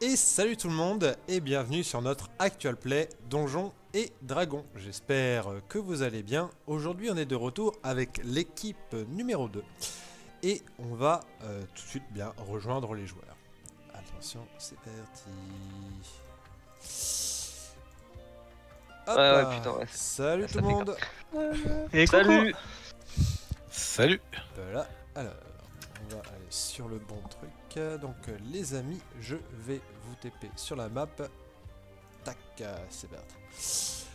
Et salut tout le monde et bienvenue sur notre actual play Donjons et Dragons. J'espère que vous allez bien. Aujourd'hui on est de retour avec l'équipe numéro 2 et on va tout de suite bien rejoindre les joueurs. Attention, c'est parti. Hop là. Putain, ouais. Salut Ça tout le fait monde. Et Salut. Salut. Voilà, alors on va aller sur le bon truc. Donc les amis, je vais vous TP sur la map. Tac, c'est parti.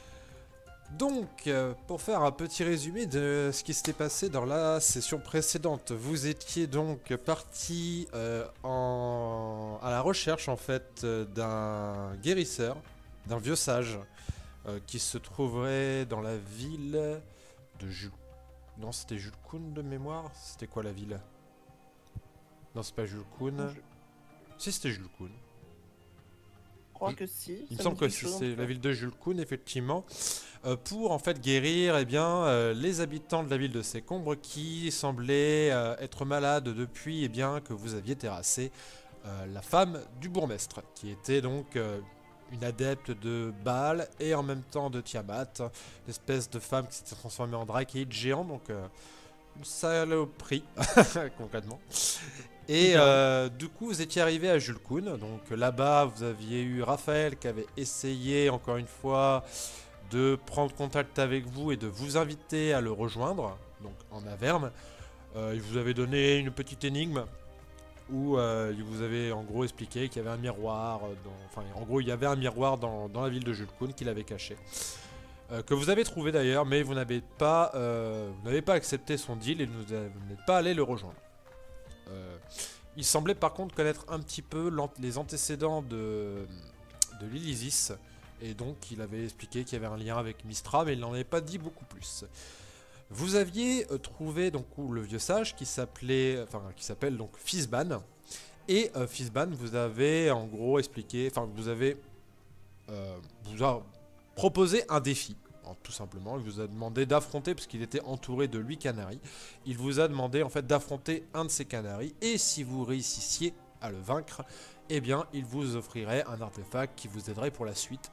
Donc, pour faire un petit résumé de ce qui s'était passé dans la session précédente, vous étiez donc parti à la recherche en fait d'un guérisseur, d'un vieux sage, qui se trouverait dans la ville de Jules. Non, c'était Jules Kuhn de mémoire. C'était quoi la ville? Non, c'est pas Jules Kuhn. Si, c'était Jules Kuhn. Je crois que si. Il me ça semble dit que quelque chose, en c'est tout la cas. ville de Jules Kuhn, effectivement, pour en fait guérir les habitants de la ville de Sécombre qui semblaient être malades depuis que vous aviez terrassé la femme du bourgmestre, qui était donc une adepte de Baal et en même temps de Tiamat, une espèce de femme qui s'était transformée en drakeïde géant, donc une saloperie, concrètement. Et du coup, vous étiez arrivé à Jules Kuhn. Donc là-bas, vous aviez eu Raphaël qui avait essayé, encore une fois, de prendre contact avec vous et de vous inviter à le rejoindre, donc en Averme. Il vous avait donné une petite énigme où il vous avait en gros expliqué qu'il y avait un miroir. En gros, il y avait un miroir dans la ville de Jules Kuhn qu'il avait caché. Que vous avez trouvé d'ailleurs, mais vous n'avez pas accepté son deal et vous n'êtes pas allé le rejoindre. Il semblait par contre connaître un petit peu les antécédents de l'Ilisis, et donc il avait expliqué qu'il y avait un lien avec Mystra, mais il n'en avait pas dit beaucoup plus. Vous aviez trouvé donc le vieux sage qui s'appelle donc Fizban, et Fizban vous avez en gros expliqué, vous a proposé un défi. Tout simplement, il vous a demandé d'affronter, parce qu'il était entouré de 8 canaris, il vous a demandé en fait d'affronter un de ces canaris, et si vous réussissiez à le vaincre, eh bien il vous offrirait un artefact qui vous aiderait pour la suite,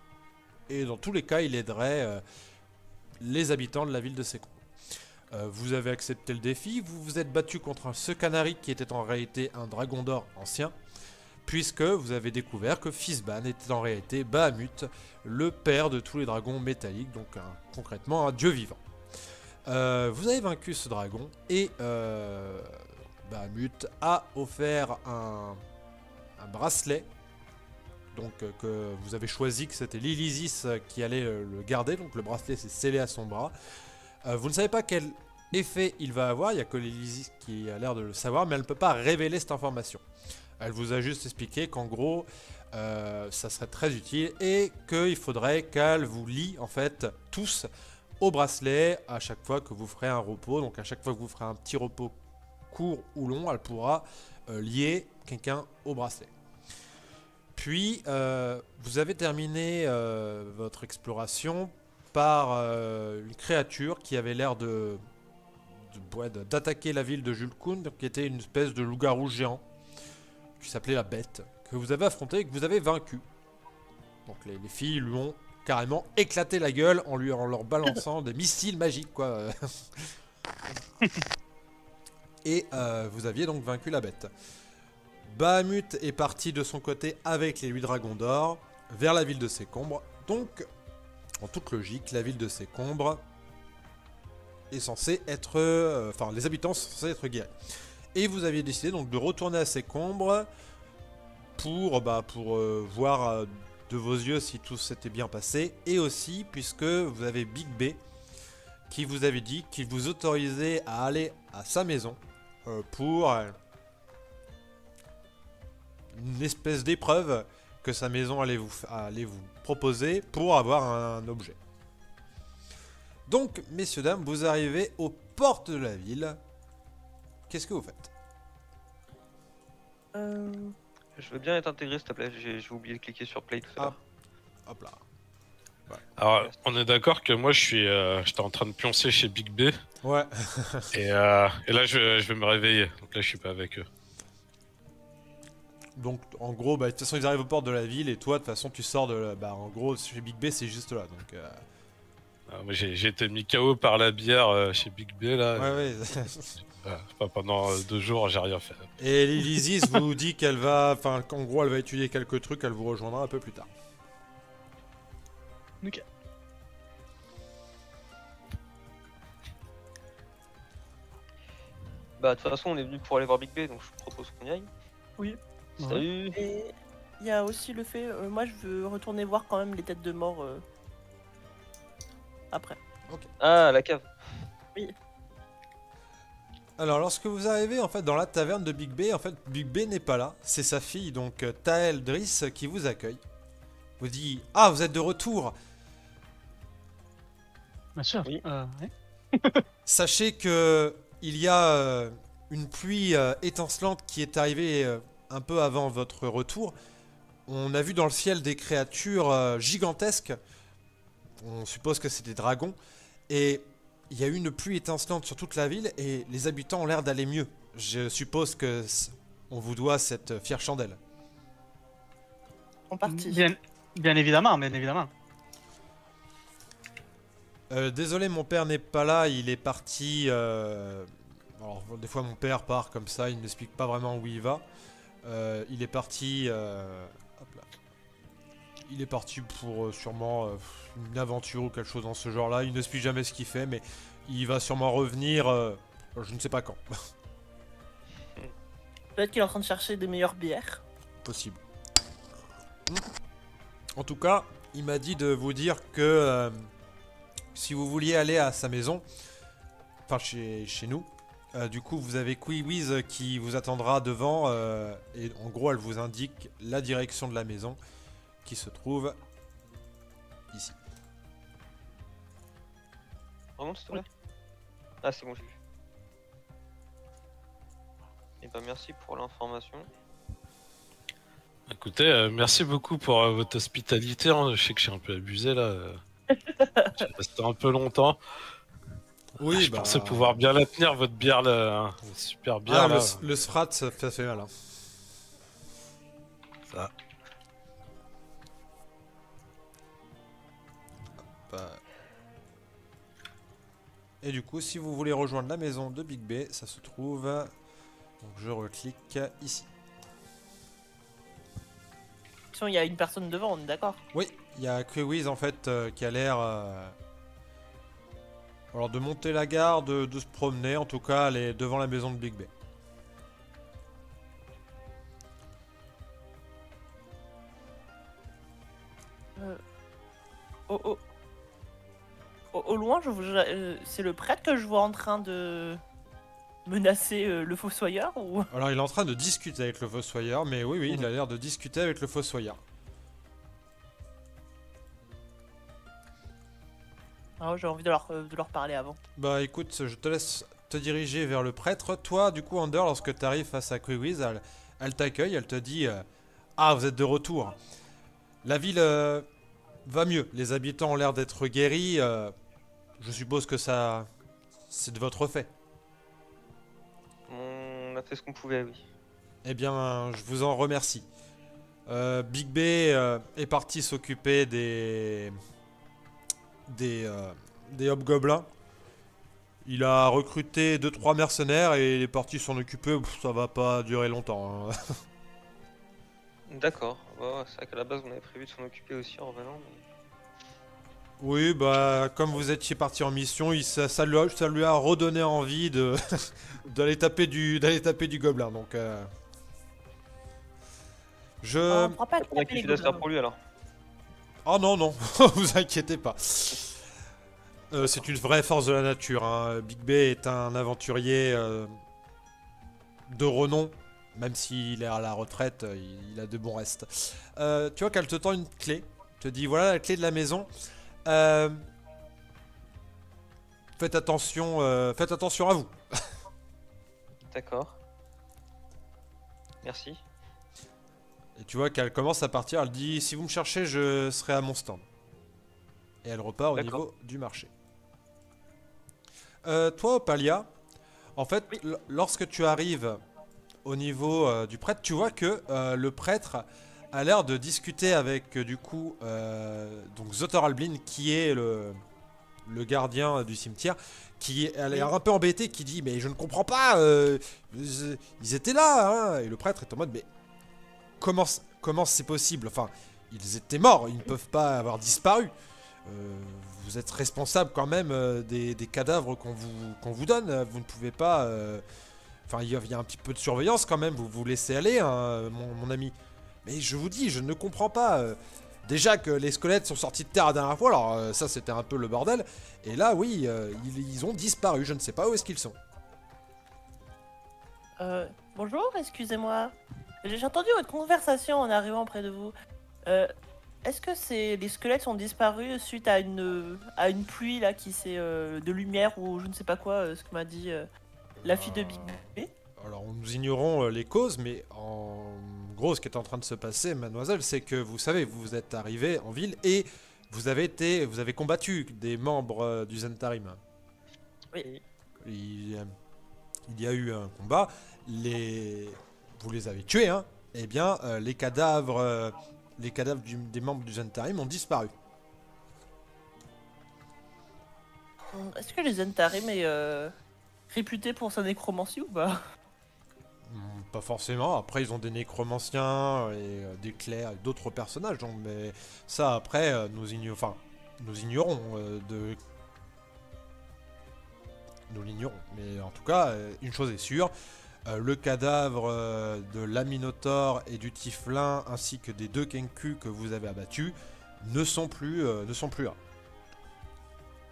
et dans tous les cas il aiderait les habitants de la ville de Sécombre. Vous avez accepté le défi, vous vous êtes battu contre ce canari qui était en réalité un dragon d'or ancien, puisque vous avez découvert que Fizban était en réalité Bahamut, le père de tous les dragons métalliques, donc concrètement un dieu vivant. Vous avez vaincu ce dragon, et Bahamut a offert un bracelet, donc que vous avez choisi que c'était l'Ilisis qui allait le garder, donc le bracelet s'est scellé à son bras. Vous ne savez pas quel effet il va avoir, il n'y a que l'Ilisis qui a l'air de le savoir, mais elle ne peut pas révéler cette information. Elle vous a juste expliqué qu'en gros, ça serait très utile et qu'il faudrait qu'elle vous lie en fait tous au bracelet à chaque fois que vous ferez un repos. Donc à chaque fois que vous ferez un petit repos court ou long, elle pourra lier quelqu'un au bracelet. Puis, vous avez terminé votre exploration par une créature qui avait l'air d'attaquer la ville de Jules Kuhn, donc qui était une espèce de loup-garou géant qui s'appelait la Bête, que vous avez affronté et que vous avez vaincu. Donc les filles lui ont carrément éclaté la gueule en leur balançant des missiles magiques, quoi. Et vous aviez donc vaincu la Bête. Bahamut est parti de son côté avec les 8 dragons d'or vers la ville de Sécombre. Donc, en toute logique, la ville de Sécombre est censée être... les habitants sont censés être guéris. Et vous aviez décidé donc de retourner à Sécombre pour voir de vos yeux si tout s'était bien passé. Et aussi puisque vous avez Big B qui vous avait dit qu'il vous autorisait à aller à sa maison pour une espèce d'épreuve que sa maison allait vous proposer pour avoir un objet. Donc, messieurs, dames, vous arrivez aux portes de la ville. Qu'est-ce que vous faites? Je veux bien être intégré s'il te plaît, j'ai oublié de cliquer sur play tout à l'heure. Hop là. Alors, on est d'accord que moi, j'étais en train de pioncer chez Big B. Ouais. Et là, je vais me réveiller. Donc là, je suis pas avec eux. Donc en gros, bah, de toute façon ils arrivent aux portes de la ville et toi de toute façon tu sors de... Bah en gros chez Big B c'est juste là donc... Moi, j'ai été mis KO par la bière chez Big B là. Ouais ouais. Pas pendant 2 jours, j'ai rien fait. Et Lilysis vous dit qu'elle va... Enfin qu'en gros elle va étudier quelques trucs, elle vous rejoindra un peu plus tard. Ok. Bah de toute façon on est venu pour aller voir Big B donc je propose qu'on y aille. Oui. Salut. Et il y a aussi le fait, moi je veux retourner voir quand même les têtes de mort après. Ah la cave. Alors lorsque vous arrivez en fait dans la taverne de Big B, en fait Big B n'est pas là, c'est sa fille donc Tael Driss qui vous accueille. Vous dit ah vous êtes de retour. Bien sûr. Oui. Ouais. Sachez que il y a une pluie étincelante qui est arrivée un peu avant votre retour. On a vu dans le ciel des créatures gigantesques. On suppose que c'est des dragons. Et il y a eu une pluie étincelante sur toute la ville et les habitants ont l'air d'aller mieux. Je suppose que on vous doit cette fière chandelle. En partie. Bien évidemment, bien évidemment. Désolé, mon père n'est pas là, il est parti... Alors, des fois mon père part comme ça, il n'explique pas vraiment où il va. Il est parti... hop là. Il est parti pour sûrement une aventure ou quelque chose dans ce genre-là. Il n'explique jamais ce qu'il fait, mais il va sûrement revenir, je ne sais pas quand. Peut-être qu'il est en train de chercher des meilleures bières. Possible. En tout cas, il m'a dit de vous dire que si vous vouliez aller à sa maison, enfin chez nous, du coup vous avez Quiwiz qui vous attendra devant et en gros elle vous indique la direction de la maison qui se trouve ici. Remonte s'il te plaît. Ah c'est bon j'ai vu. Et bah merci pour l'information. Écoutez, merci beaucoup pour votre hospitalité. Hein. Je sais que je suis un peu abusé là. J'ai resté un peu longtemps. Oui, Je pensais pouvoir bien la tenir, votre bière là. Hein. Super bière Ah, là. le Sfrat, ça fait mal. Hein. Ça. Et du coup, si vous voulez rejoindre la maison de Big B, ça se trouve... Donc je reclique ici. Sinon, il y a une personne devant, on est d'accord? Oui, il y a Quiwiz en fait qui a l'air... Alors de monter la gare, de se promener, en tout cas elle est devant la maison de Big B. Au loin, c'est le prêtre que je vois en train de menacer le fossoyeur ou... Alors il est en train de discuter avec le fossoyeur, mais oui, il a l'air de discuter avec le fossoyeur. Ah, j'ai envie de leur parler avant. Bah écoute, je te laisse te diriger vers le prêtre. Toi, du coup, Ander, lorsque tu arrives face à Quiwiz, elle t'accueille, elle te dit ah, vous êtes de retour. La ville va mieux, les habitants ont l'air d'être guéris. Je suppose que ça... c'est de votre fait. On a fait ce qu'on pouvait, oui. Eh bien, je vous en remercie. Big B est parti s'occuper des hobgoblins. Il a recruté 2-3 mercenaires et il est parti s'en occuper. Pff, ça va pas durer longtemps. Hein. D'accord. Bah, c'est vrai qu'à la base on avait prévu de s'en occuper aussi en revenant. Mais... Oui, bah comme vous étiez parti en mission, ça lui a redonné envie de d'aller taper du gobelin. Donc je... On pourra pas faudrait qu'il laisse faire pour lui alors. Oh non, non, vous inquiétez pas. C'est une vraie force de la nature. Hein. Big B est un aventurier de renom. Même s'il est à la retraite, il a de bons restes. Tu vois qu'elle te tend une clé. Te dit voilà la clé de la maison. Faites attention à vous. D'accord. Merci. Et tu vois qu'elle commence à partir. Elle dit si vous me cherchez, je serai à mon stand. Et elle repart au niveau du marché. Toi, Opalia, en fait, Oui. lorsque tu arrives au niveau du prêtre, tu vois que le prêtre a l'air de discuter avec du coup donc Zotor Alblin qui est le gardien du cimetière, qui a l'air un peu embêté, qui dit mais je ne comprends pas, ils étaient là, hein. Et le prêtre est en mode mais comment c'est possible, enfin ils étaient morts, ils ne peuvent pas avoir disparu. Vous êtes responsable quand même des cadavres qu'on vous donne, vous ne pouvez pas... Enfin, il y a un petit peu de surveillance quand même, vous vous laissez aller, hein, mon ami. Mais je vous dis, je ne comprends pas. Déjà que les squelettes sont sortis de terre la dernière fois, alors ça c'était un peu le bordel. Et là, oui, ils ont disparu, je ne sais pas où est-ce qu'ils sont. Bonjour, excusez-moi. J'ai entendu votre conversation en arrivant près de vous. Est-ce que les squelettes sont disparus suite à une pluie là qui s'est de lumière ou je ne sais pas quoi, ce que m'a dit la fille de Big B? Alors nous ignorons les causes, mais en gros ce qui est en train de se passer, mademoiselle, c'est que vous savez, vous êtes arrivé en ville et vous avez combattu des membres du Zentarim. Oui. Il y a eu un combat, vous les avez tués, hein. Eh bien les cadavres des membres du Zentarim ont disparu. Est-ce que le Zentarim est réputé pour sa nécromancie ou pas? Pas forcément, après ils ont des nécromanciens et des clercs et d'autres personnages, donc, mais ça après nous ignorons, nous l'ignorons, mais en tout cas une chose est sûre, le cadavre de l'Aminotaure et du Tiflin ainsi que des 2 Kenku que vous avez abattus ne sont plus là.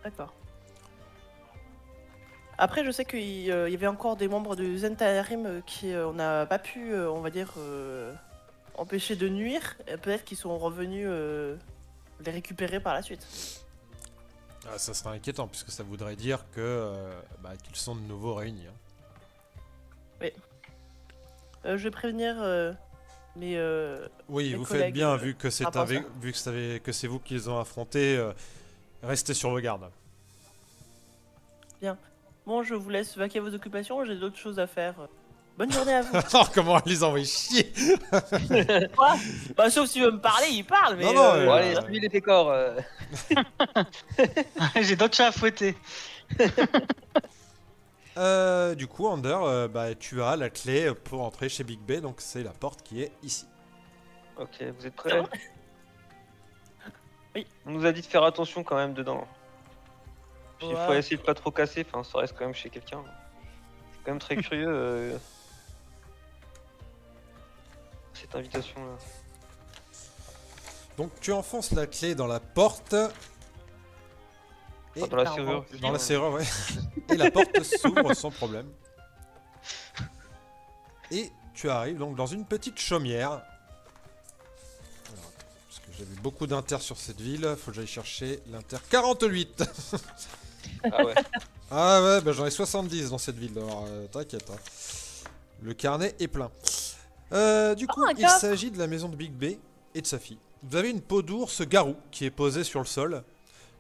D'accord. Après, je sais qu'il y avait encore des membres du Zentarim qui on n'a pas pu, on va dire, empêcher de nuire. Peut-être qu'ils sont revenus les récupérer par la suite. Ah, ça serait inquiétant puisque ça voudrait dire que qu'ils sont de nouveau réunis. Hein. Oui. Je vais prévenir mes. Oui, mes vous collègues, faites bien vu que c'est par rapport à vu que c'est vous qui les ont affrontés. Restez sur vos gardes. Bon, je vous laisse vaquer vos occupations, j'ai d'autres choses à faire. Bonne journée à vous. Oh, comment elle les envoie chier. Quoi? Bah, sauf si tu veux me parler, il parle, mais. Non, non, Bon, allez, suis les décors. J'ai d'autres chats à fouetter. Du coup, Ander, tu as la clé pour entrer chez Big B, donc c'est la porte qui est ici. Ok, vous êtes prêts? Oui. On nous a dit de faire attention quand même dedans. Il faut Ouais. essayer de pas trop casser, enfin ça reste quand même chez quelqu'un. Je suis quand même très curieux. Cette invitation là. Donc tu enfonces la clé dans la porte. Et Enfin, dans la Pardon. serrure. dans la serrure, ouais. Et la porte s'ouvre sans problème. Et tu arrives donc dans une petite chaumière. Alors, attends, parce que j'avais beaucoup d'inter sur cette ville, faut que j'aille chercher l'inter 48. Ah ouais. Ah ouais, bah j'en ai 70 dans cette ville, alors t'inquiète. Hein. Le carnet est plein. Du coup, un il coffre. s'agit de la maison de Big B et de sa fille. Vous avez une peau d'ours garou qui est posée sur le sol,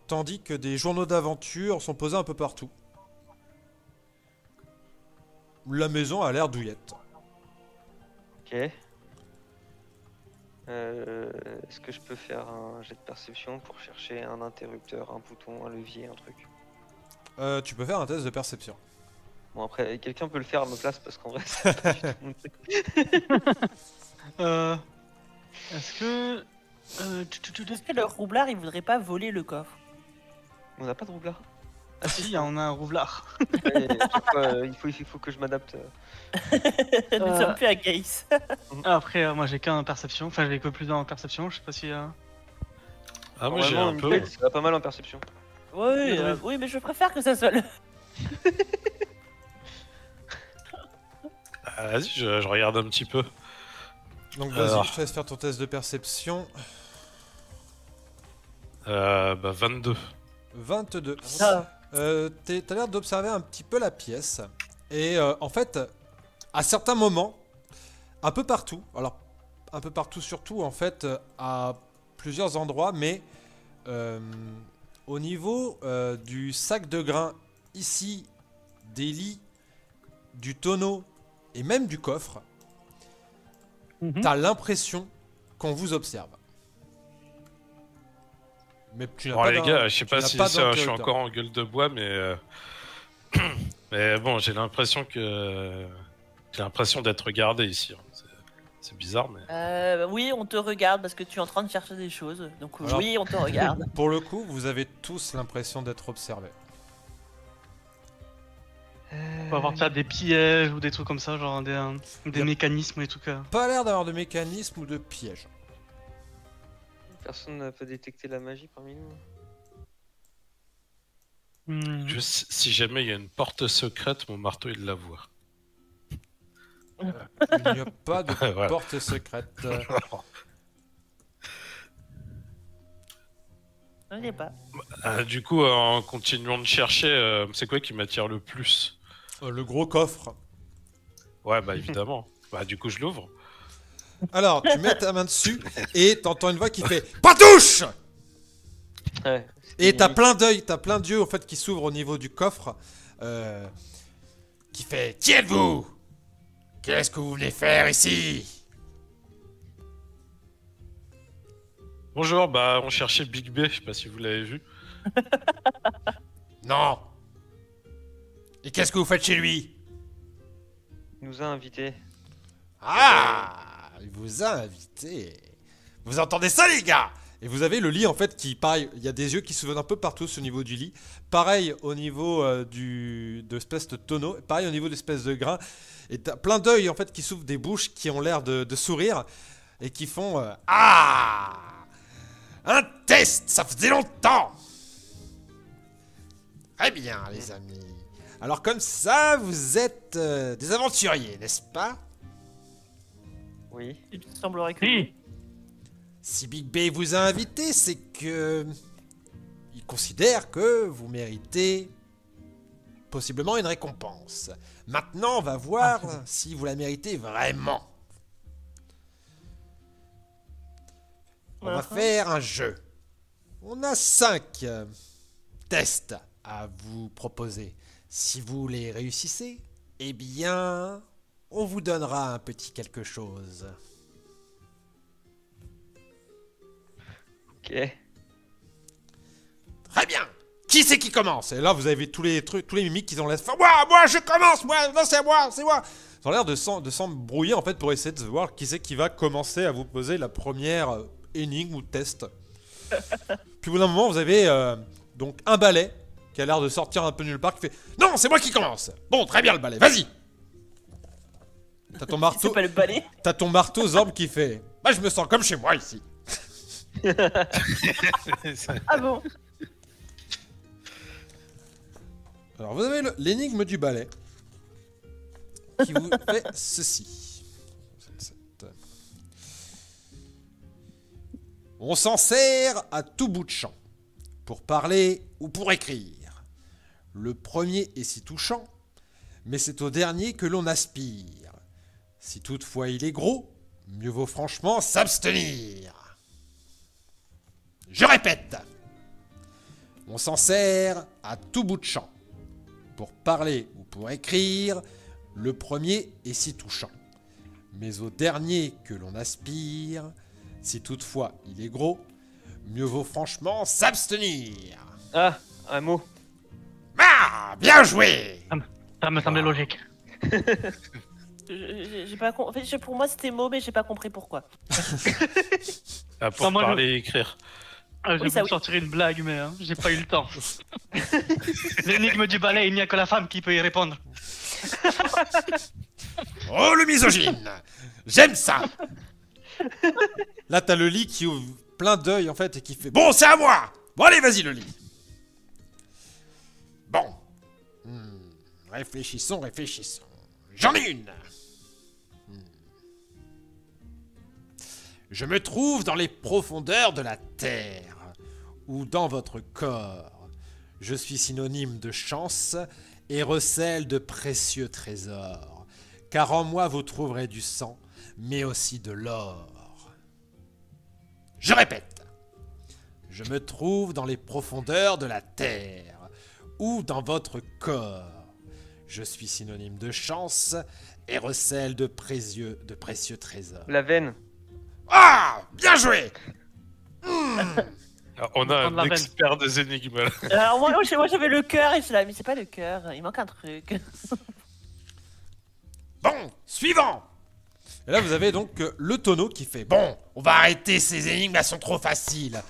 tandis que des journaux d'aventure sont posés un peu partout. La maison a l'air douillette. Ok. Est-ce que je peux faire un jet de perception pour chercher un interrupteur, un bouton, un levier, un truc? Tu peux faire un test de perception. Bon après, quelqu'un peut le faire à ma place parce qu'en vrai c'est pas du tout mon truc. Est-ce que. Est-ce que le roublard, il voudrait pas voler le coffre? On n'a pas de roublard. Ah si, on a un roublard. Ouais, chaque fois, il faut que je m'adapte. Nous sommes plus à Gaïs. Après, moi j'ai qu'un perception. Enfin, j'ai que plus d'un en perception. Je sais pas si. Ah, moi j'ai Normalement, un peu. Michael, ça va pas mal en perception. Oui, oui, mais je préfère que ça soit le. Ah, vas-y, je regarde un petit peu. Donc vas-y, Alors. je te laisse faire ton test de perception. 22. 22. Ah. T'as l'air d'observer un petit peu la pièce. Et en fait, à certains moments, un peu partout, alors un peu partout surtout en fait, à plusieurs endroits, mais au niveau du sac de grains, ici, des lits, du tonneau et même du coffre, Mhm. t'as l'impression qu'on vous observe. Mais tu n'as Bon, pas les d'un- gars, je sais tu pas n'as si pas ça, je suis d'interrupteur. encore en gueule de bois, mais mais bon, j'ai l'impression d'être regardé ici. Hein. C'est bizarre, mais Oui, on te regarde parce que tu es en train de chercher des choses. Donc Alors- oui, on te regarde. Pour le coup, vous avez tous l'impression d'être observés. On peut avoir des pièges ou des trucs comme ça, genre des Yep. mécanismes et tout cas. Pas l'air d'avoir de mécanisme ou de piège. Personne ne peut détecter la magie parmi nous. juste si jamais il y a une porte secrète, mon marteau il la voit. Il n'y a pas de Voilà. porte secrète. Je ne sais pas. Du coup, en continuant de chercher, c'est quoi qui m'attire le plus? Le gros coffre. Ouais, bah évidemment. Bah du coup, je l'ouvre. Alors, tu mets ta main dessus et t'entends une voix qui fait « Pas touche !» Ouais. Et t'as plein d'yeux en fait qui s'ouvrent au niveau du coffre, qui fait Qui êtes-vous? Qu'est-ce que vous venez faire ici? Bonjour, bah on cherchait Big B, je sais pas si vous l'avez vu. Non. Et qu'est-ce que vous faites chez lui? Il nous a invités. Ah, il vous a invité. Vous entendez ça, les gars? Et vous avez le lit en fait qui, pareil, il y a des yeux qui se veulent un peu partout au niveau du lit. Pareil au niveau de espèce de tonneau. Pareil au niveau de l'espèce de grain. Et t'as plein d'œils en fait qui s'ouvrent des bouches qui ont l'air de sourire et qui font Ah, un test, ça faisait longtemps. Très bien, les amis. Alors comme ça, vous êtes des aventuriers, n'est-ce pas? Oui. Il semblerait que Oui. Si Big B vous a invité, c'est que il considère que vous méritez possiblement une récompense. Maintenant, on va voir si vous la méritez vraiment. On va faire un jeu. On a 5 tests à vous proposer. Si vous les réussissez, eh bien, on vous donnera un petit quelque chose. Ok. Très bien. Qui c'est qui commence? Et là, vous avez tous les trucs, tous les mimiques qui ont l'air de faire moi, je commence, moi, non, c'est moi, c'est moi. Ils ont l'air de s'embrouiller en fait pour essayer de voir qui c'est qui va commencer à vous poser la première énigme ou test. Puis au bout d'un moment, vous avez donc un balai qui a l'air de sortir un peu nulle part qui fait non, c'est moi qui commence. Bon, très bien le balai, vas-y. T'as ton c'est marteau, pas le balai. t'as ton marteau Zorb qui fait bah je me sens comme chez moi ici. Ah bon? Alors vous avez l'énigme du balai qui vous fait ceci. On s'en sert à tout bout de champ, pour parler ou pour écrire. Le premier est si touchant, mais c'est au dernier que l'on aspire. Si toutefois il est gros, mieux vaut franchement s'abstenir. Je répète. On s'en sert à tout bout de champ. Pour parler ou pour écrire, le premier est si touchant. Mais au dernier que l'on aspire, si toutefois il est gros, mieux vaut franchement s'abstenir. Ah, un mot. Ah, bien joué! Ça me semblait logique. J'ai pas en fait, pour moi c'était mot, mais j'ai pas compris pourquoi. Ah, pour Non, moi, parler et écrire. J'ai Oui, voulu ça oui. sortir une blague, mais j'ai pas eu le temps. L'énigme du balai, il n'y a que la femme qui peut y répondre. Oh, le misogyne! J'aime ça! Là, t'as le lit qui ouvre plein d'œils, en fait, et qui fait bon, c'est à moi! Bon, allez, vas-y, le lit! Bon. Réfléchissons. J'en ai une! Je me trouve dans les profondeurs de la terre, ou dans votre corps. Je suis synonyme de chance et recèle de précieux trésors, car en moi vous trouverez du sang, mais aussi de l'or. Je répète, je me trouve dans les profondeurs de la terre, ou dans votre corps. Je suis synonyme de chance et recèle de précieux trésors. La veine. Ah, bien joué. Alors, on a Prendre la un veine. expert des énigmes. Là. Alors moi j'avais le cœur et je suis là, mais c'est pas le cœur, il manque un truc. Bon, suivant. Et là, vous avez donc le tonneau qui fait bon. On va arrêter ces énigmes, elles sont trop faciles.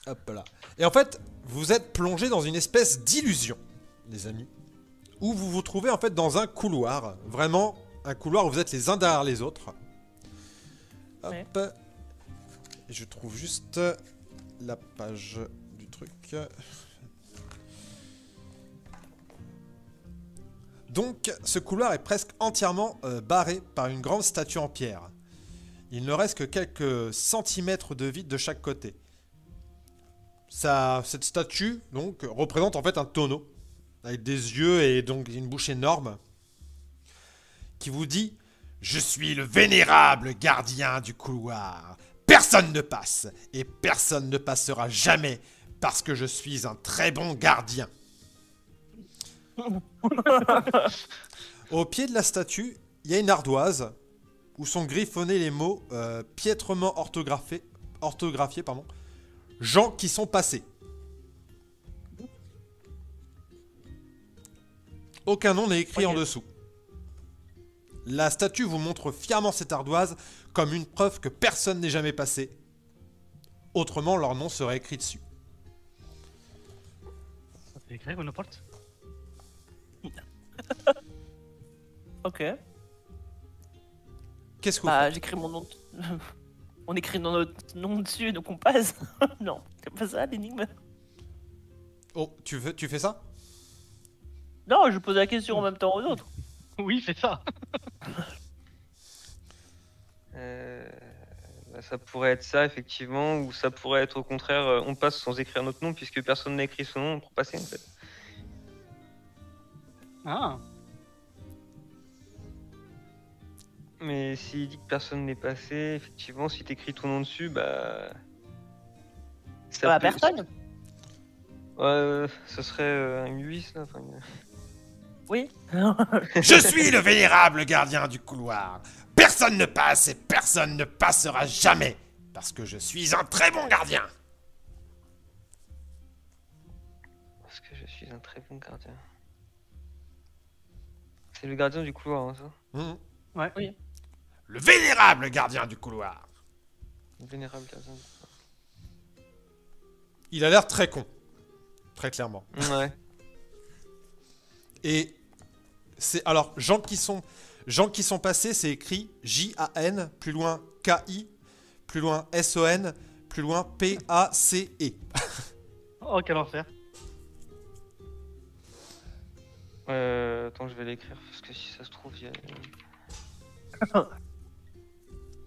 Hop là. Et en fait, vous êtes plongé dans une espèce d'illusion, les amis, où vous vous trouvez en fait dans un couloir, vraiment un couloir où vous êtes les uns derrière les autres. Hop. Ouais. Et je trouve juste la page du truc. Donc, ce couloir est presque entièrement barré par une grande statue en pierre. Il ne reste que quelques centimètres de vide de chaque côté. Cette statue, donc, représente en fait un tonneau, avec des yeux et donc une bouche énorme, qui vous dit « Je suis le vénérable gardien du couloir. Personne ne passe, et personne ne passera jamais, parce que je suis un très bon gardien. » Au pied de la statue, il y a une ardoise où sont griffonnés les mots piètrement orthographiés, gens qui sont passés. Aucun nom n'est écrit en dessous. La statue vous montre fièrement cette ardoise comme une preuve que personne n'est jamais passé. Autrement, leur nom serait écrit dessus. Ça fait écrire une porte. Ok. Qu'est-ce que vous Bah faites? j'écris mon nom. On écrit notre nom dessus donc on passe. Non, c'est pas ça l'énigme. Oh, tu fais ça? Non, je pose la question en même temps aux autres. Oui, fais ça. Bah, ça pourrait être ça, effectivement, ou ça pourrait être au contraire, on passe sans écrire notre nom, puisque personne n'a écrit son nom pour passer, en fait. Ah. Mais s'il dit que personne n'est passé, effectivement, si t'écris ton nom dessus, bah... Ça va peut- personne. Ouais, ce serait un 8, là. Enfin, Oui. Je suis le vénérable gardien du couloir. Personne ne passe et personne ne passera jamais. Parce que je suis un très bon gardien. parce que je suis un très bon gardien. C'est le gardien du couloir, hein, ça. Mhm. Ouais. Oui. Le vénérable gardien du couloir. Le vénérable gardien. Il a l'air très con. Très clairement. Ouais. Et c'est alors gens qui sont passés, c'est écrit J-A-N, plus loin K-I, plus loin S-O-N, plus loin P-A-C-E. Oh, quel enfer. Attends, je vais l'écrire parce que si ça se trouve, il y a.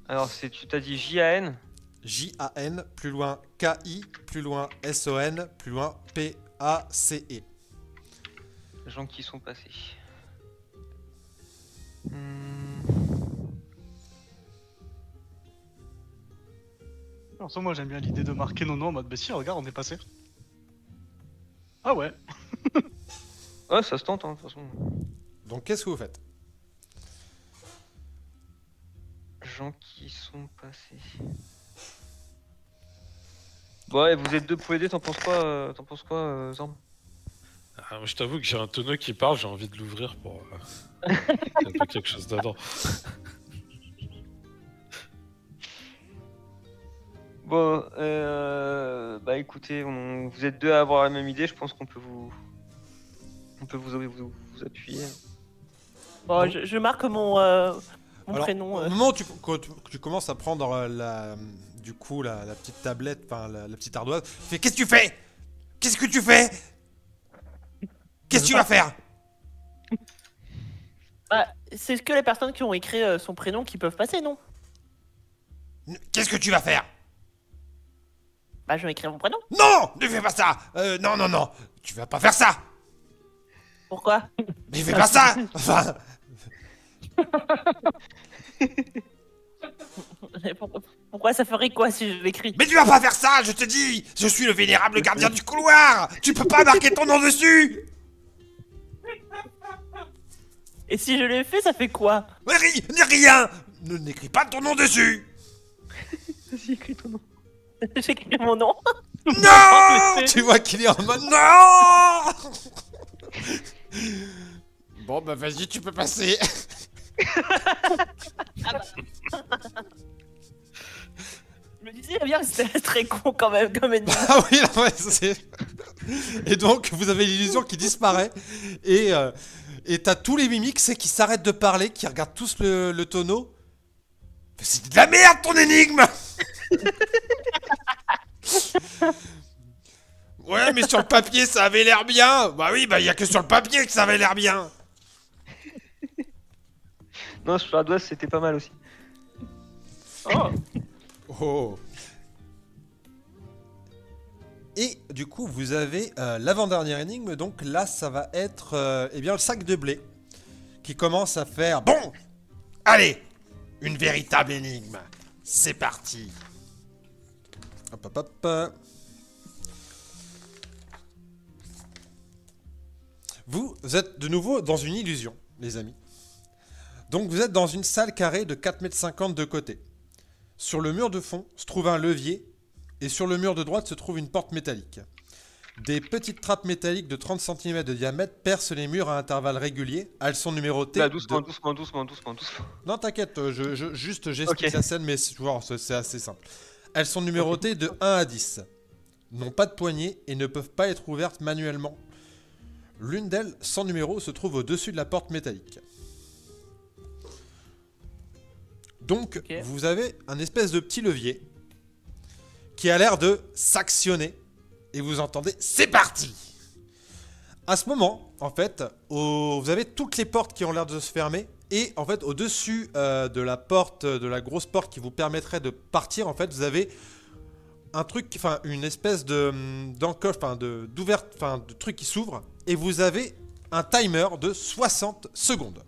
Alors, tu t'as dit J-A-N? J-A-N, plus loin K-I, plus loin S-O-N, plus loin P-A-C-E. Les gens qui sont passés. En soi, moi j'aime bien l'idée de marquer nos noms en mode bah si, regarde, on est passé. Ah ouais. Ouais, ça se tente, hein, de toute façon. Donc qu'est-ce que vous faites? Gens qui sont passés. Bon, ouais, vous êtes deux pour aider, t'en penses quoi, Zorn? Ah, moi, je t'avoue que j'ai un tonneau qui parle, j'ai envie de l'ouvrir pour. Il y a un peu quelque chose dedans. Bon, bah écoutez, vous êtes deux à avoir la même idée, je pense qu'on peut vous appuyer. Bon, je marque mon Alors, prénom. Au moment où tu commences à prendre la petite tablette, enfin la petite ardoise, tu fais qu'est-ce que tu fais? Qu'est-ce que tu fais? Qu'est-ce que tu vas faire? Bah, c'est que les personnes qui ont écrit son prénom qui peuvent passer, non? Qu'est-ce que tu vas faire? Bah, je vais écrire mon prénom. Non! Ne fais pas ça! Non, non, non! Tu vas pas faire ça! Pourquoi? Mais fais pas ça! Enfin, Pourquoi ça ferait quoi si je l'écris? mais tu vas pas faire ça, je te dis! Je suis le vénérable gardien du couloir! Tu peux pas marquer ton nom dessus! Et si je l'ai fait, ça fait quoi? Rien. Ne n'écris pas ton nom dessus. Vas-y, écris ton nom. J'écris mon nom. Non. Tu vois qu'il est en mode non. Bon bah vas-y, tu peux passer. Je me disais bien que c'était très con quand même comme ennemi. Ah oui, non, ouais, c'est... Et donc, vous avez l'illusion qui disparaît. Et t'as tous les mimiques, c'est qui s'arrêtent de parler, qui regardent tous le tonneau. Mais c'est de la merde ton énigme. Ouais, mais sur le papier, ça avait l'air bien. Bah oui, bah y a que sur le papier que ça avait l'air bien. Non, sur la douce, c'était pas mal aussi. Oh. Oh. Et du coup, vous avez l'avant-dernière énigme. Donc là, ça va être eh bien, le sac de blé qui commence à faire... Bon, allez, une véritable énigme. C'est parti. Hop, hop, hop. Vous êtes de nouveau dans une illusion, les amis. Donc vous êtes dans une salle carrée de 4,50 m de côté. Sur le mur de fond se trouve un levier et sur le mur de droite se trouve une porte métallique. Des petites trappes métalliques de 30 cm de diamètre percent les murs à intervalles réguliers. Elles sont numérotées... Là, doucement, doucement. Non, t'inquiète, j'explique Ok. la scène, mais c'est assez simple. Elles sont numérotées de 1 à 10. N'ont pas de poignée et ne peuvent pas être ouvertes manuellement. L'une d'elles, sans numéro, se trouve au-dessus de la porte métallique. Donc, Ok. vous avez un espèce de petit levier qui a l'air de s'actionner et vous entendez « C'est parti !» À ce moment, en fait, vous avez toutes les portes qui ont l'air de se fermer et en fait, au-dessus de la porte, de la grosse porte qui vous permettrait de partir, en fait, vous avez un truc, enfin, une espèce d'encoche, enfin, d'ouverte, enfin, de truc qui s'ouvre et vous avez un timer de 60 secondes.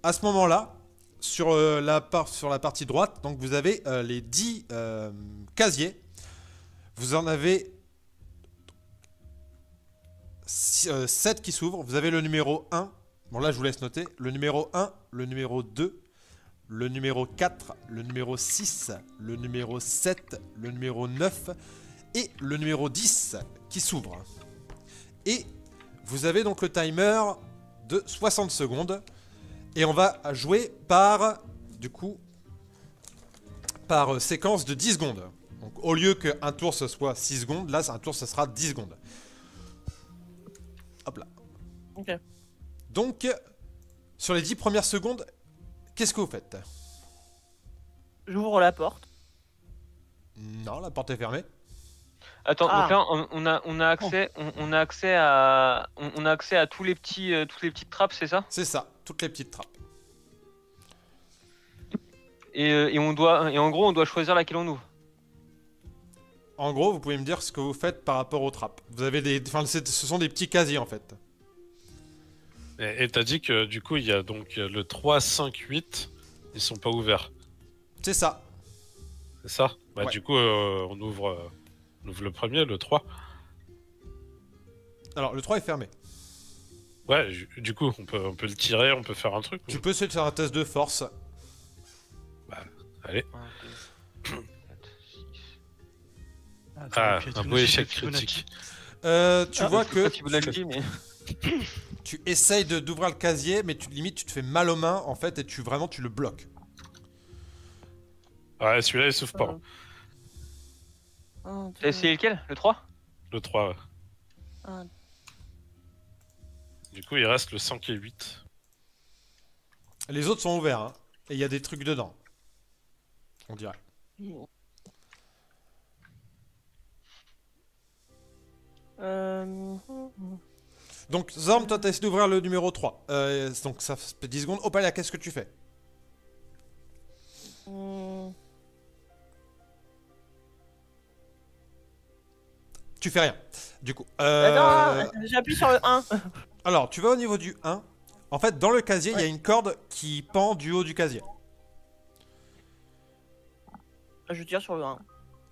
À ce moment-là, sur la partie droite, donc vous avez les 10 casiers. Vous en avez 7 qui s'ouvrent. Vous avez le numéro 1. Bon là je vous laisse noter. Le numéro 1, le numéro 2, le numéro 4, le numéro 6, le numéro 7, le numéro 9 et le numéro 10 qui s'ouvrent. Et vous avez donc le timer de 60 secondes. Et on va jouer par, du coup, par séquence de 10 secondes. Donc au lieu qu'un tour ce soit 6 secondes, là un tour ce sera 10 secondes. Hop là. Ok. Donc, sur les 10 premières secondes, qu'est-ce que vous faites? J'ouvre la porte. Non, la porte est fermée. Attends, Ah. donc là, on a accès à tous les petits, toutes les petites trappes, c'est ça? C'est ça, toutes les petites trappes. Et en gros, on doit choisir laquelle on ouvre. En gros, vous pouvez me dire ce que vous faites par rapport aux trappes. Vous avez des, enfin, ce sont des petits casiers en fait. Et t'as dit que du coup, il y a donc le 3, 5, 8, ils sont pas ouverts. C'est ça. C'est ça? Bah, Ouais. du coup, on ouvre le premier, le 3. Alors, le 3 est fermé. Ouais, du coup, on peut le tirer, on peut faire un truc. Tu peux essayer de faire un test de force. Allez. 1, 2, 4, 6. Ah, un beau échec critique. Tu vois que Pas Fibonacci, mais... tu essayes d'ouvrir le casier, mais limite tu te fais mal aux mains en fait et tu le bloques. Ouais, celui-là, il s'ouvre pas. T'as essayé lequel? Le 3? Le 3, ouais. Un. Du coup, il reste le 5 et 8. Les autres sont ouverts hein, et il y a des trucs dedans. On dirait. Donc Zorm, toi t'as essayé d'ouvrir le numéro 3. Donc ça fait 10 secondes. Opalia, qu'est-ce que tu fais? Tu fais rien. Du coup. Attends, j'appuie sur le 1. Alors, tu vas au niveau du 1. En fait, dans le casier, il y a une corde qui pend du haut du casier. Je tire sur le 1.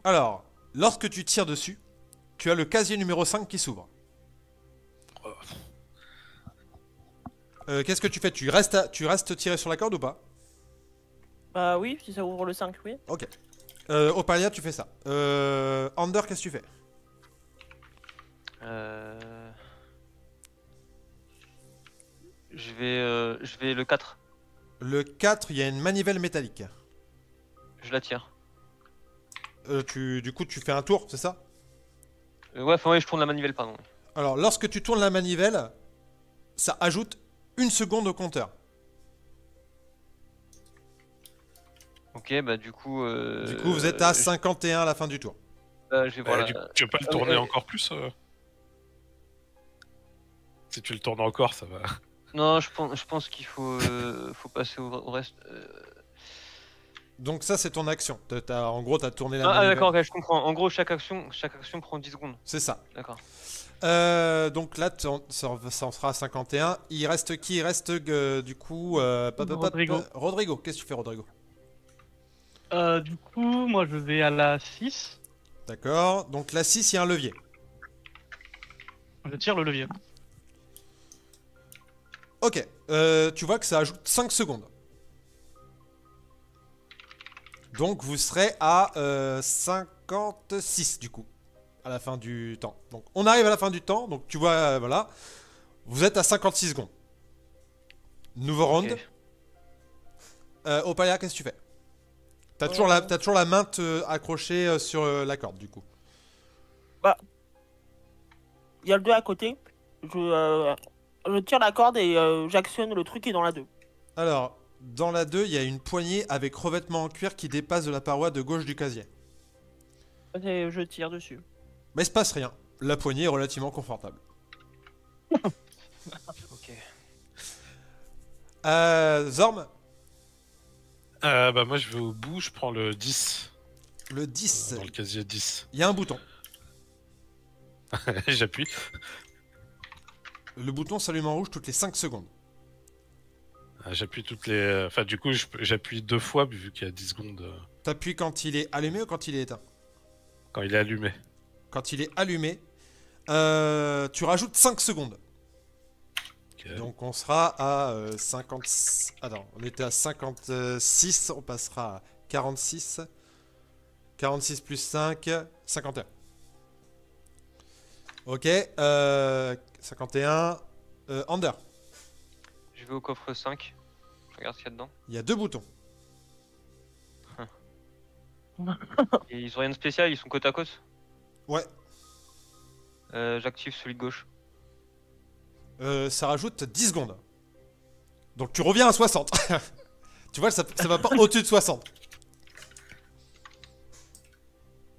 Alors, lorsque tu tires dessus, tu as le casier numéro 5 qui s'ouvre. Qu'est-ce que tu fais? Tu restes tiré sur la corde ou pas? Bah oui, si ça ouvre le 5, oui. Ok. Opalia, tu fais ça. Ander, qu'est-ce que tu fais? Je vais le 4. Le 4, il y a une manivelle métallique. Je la tire. Du coup, tu fais un tour, c'est ça? Ouais, enfin ouais, je tourne la manivelle, pardon. Alors, lorsque tu tournes la manivelle, ça ajoute 1 seconde au compteur. Ok, bah du coup... Du coup, vous êtes à 51 à la fin du tour. je vais voir Tu veux pas le tourner encore plus Si tu le tournes encore, ça va. Non, je pense qu'il faut, faut passer au reste. Donc ça, c'est ton action. En gros, t'as tourné la Ah manivelle. d'accord, ok, je comprends. En gros, chaque action prend 10 secondes. C'est ça. D'accord. Donc là, ça en sera à 51. Il reste qui? Il reste du coup... Rodrigo. Rodrigo, qu'est-ce que tu fais, Rodrigo? Du coup, moi je vais à la 6. D'accord. Donc la 6, il y a un levier. Je tire le levier. Ok. Tu vois que ça ajoute 5 secondes. Donc vous serez à 56 du coup. À la fin du temps. Donc on arrive à la fin du temps. Donc tu vois, voilà. Vous êtes à 56 secondes. Nouveau round. Ok. Opalia, qu'est-ce que tu fais? T'as toujours la main accrochée sur la corde du coup. Il y a le 2 à côté. Je tire la corde et j'actionne le truc qui est dans la 2. Alors, dans la 2, il y a une poignée avec revêtement en cuir qui dépasse de la paroi de gauche du casier. Et je tire dessus. Mais il se passe rien. La poignée est relativement confortable. Ok. Zorm, Bah moi je vais au bout, je prends le 10. le 10. Dans le casier 10. Il y a un bouton. J'appuie. Le bouton s'allume en rouge toutes les 5 secondes. J'appuie toutes les... Enfin du coup j'appuie 2 fois vu qu'il y a 10 secondes T'appuies quand il est allumé ou quand il est éteint? quand il est allumé. Quand il est allumé, tu rajoutes 5 secondes. Ok. Donc on sera à 50... Attends, on était à 56, on passera à 46. 46 plus 5, 51. Ok, 51. Ander, Je vais au coffre 5. Je regarde ce qu'il y a dedans. il y a 2 boutons. Et ils ont rien de spécial, ils sont côte à côte. Ouais, J'active celui de gauche. ça rajoute 10 secondes. Donc tu reviens à 60. Tu vois, ça va pas au-dessus de 60.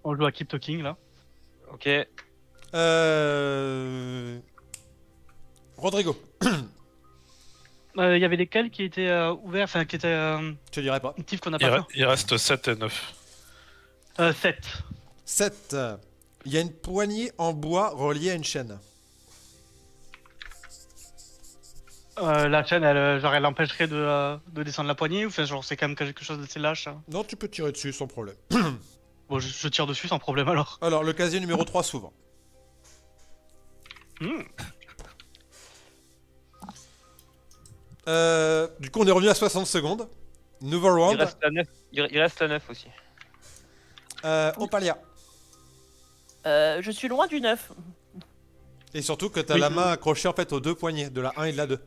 On joue à Keep Talking là. Ok. Rodrigo, Il y avait lesquels qui étaient ouverts, enfin qui étaient je te dirai pas. actifs qu'on n'a pas Il reste 7 et 9. fait. 7. 7. Il y a une poignée en bois reliée à une chaîne. La chaîne, elle empêcherait de descendre la poignée ou enfin, genre c'est quand même quelque chose d'assez lâche. Hein. Non, tu peux tirer dessus sans problème. Bon, je tire dessus sans problème alors. Alors, le casier numéro 3 s'ouvre. Hmm. Du coup, on est revenu à 60 secondes. Nouveau Il round. reste la 9. Il reste la 9 aussi. Opalia. Je suis loin du 9. Et surtout que t'as Oui, la main accrochée en fait aux 2 poignets, de la 1 et de la 2.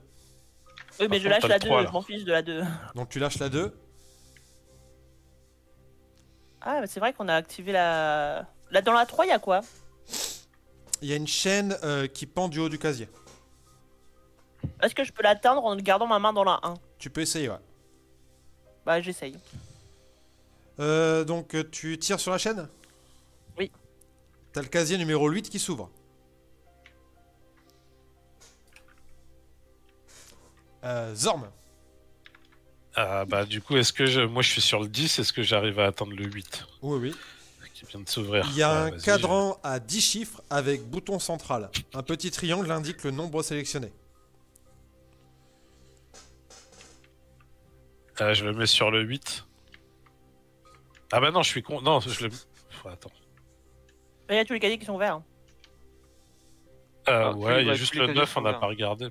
Oui, mais je contre, lâche t'as la le 2, 3, je là. m'en fiche de la 2. Donc tu lâches la 2. Ah, mais c'est vrai qu'on a activé la... Là, dans la 3, il y a quoi? Il y a une chaîne qui pend du haut du casier. Est-ce que je peux l'atteindre en gardant ma main dans la 1? Tu peux essayer, ouais. Bah, j'essaye. Donc tu tires sur la chaîne? Oui. T'as le casier numéro 8 qui s'ouvre. Zorm. Bah du coup moi je suis sur le 10, est-ce que j'arrive à atteindre le 8 Oui, oui. qui vient de s'ouvrir? Il y a un Vas-y, cadran à 10 chiffres avec bouton central. Un petit triangle indique le nombre sélectionné. je le mets sur le 8. Ah bah non, je suis con. Non, je le... Attends. Il y a tous les casiers qui sont verts. Ouais, il y a ouais, juste tous les le casiers 9, sont on n'a ouverts. pas regardé.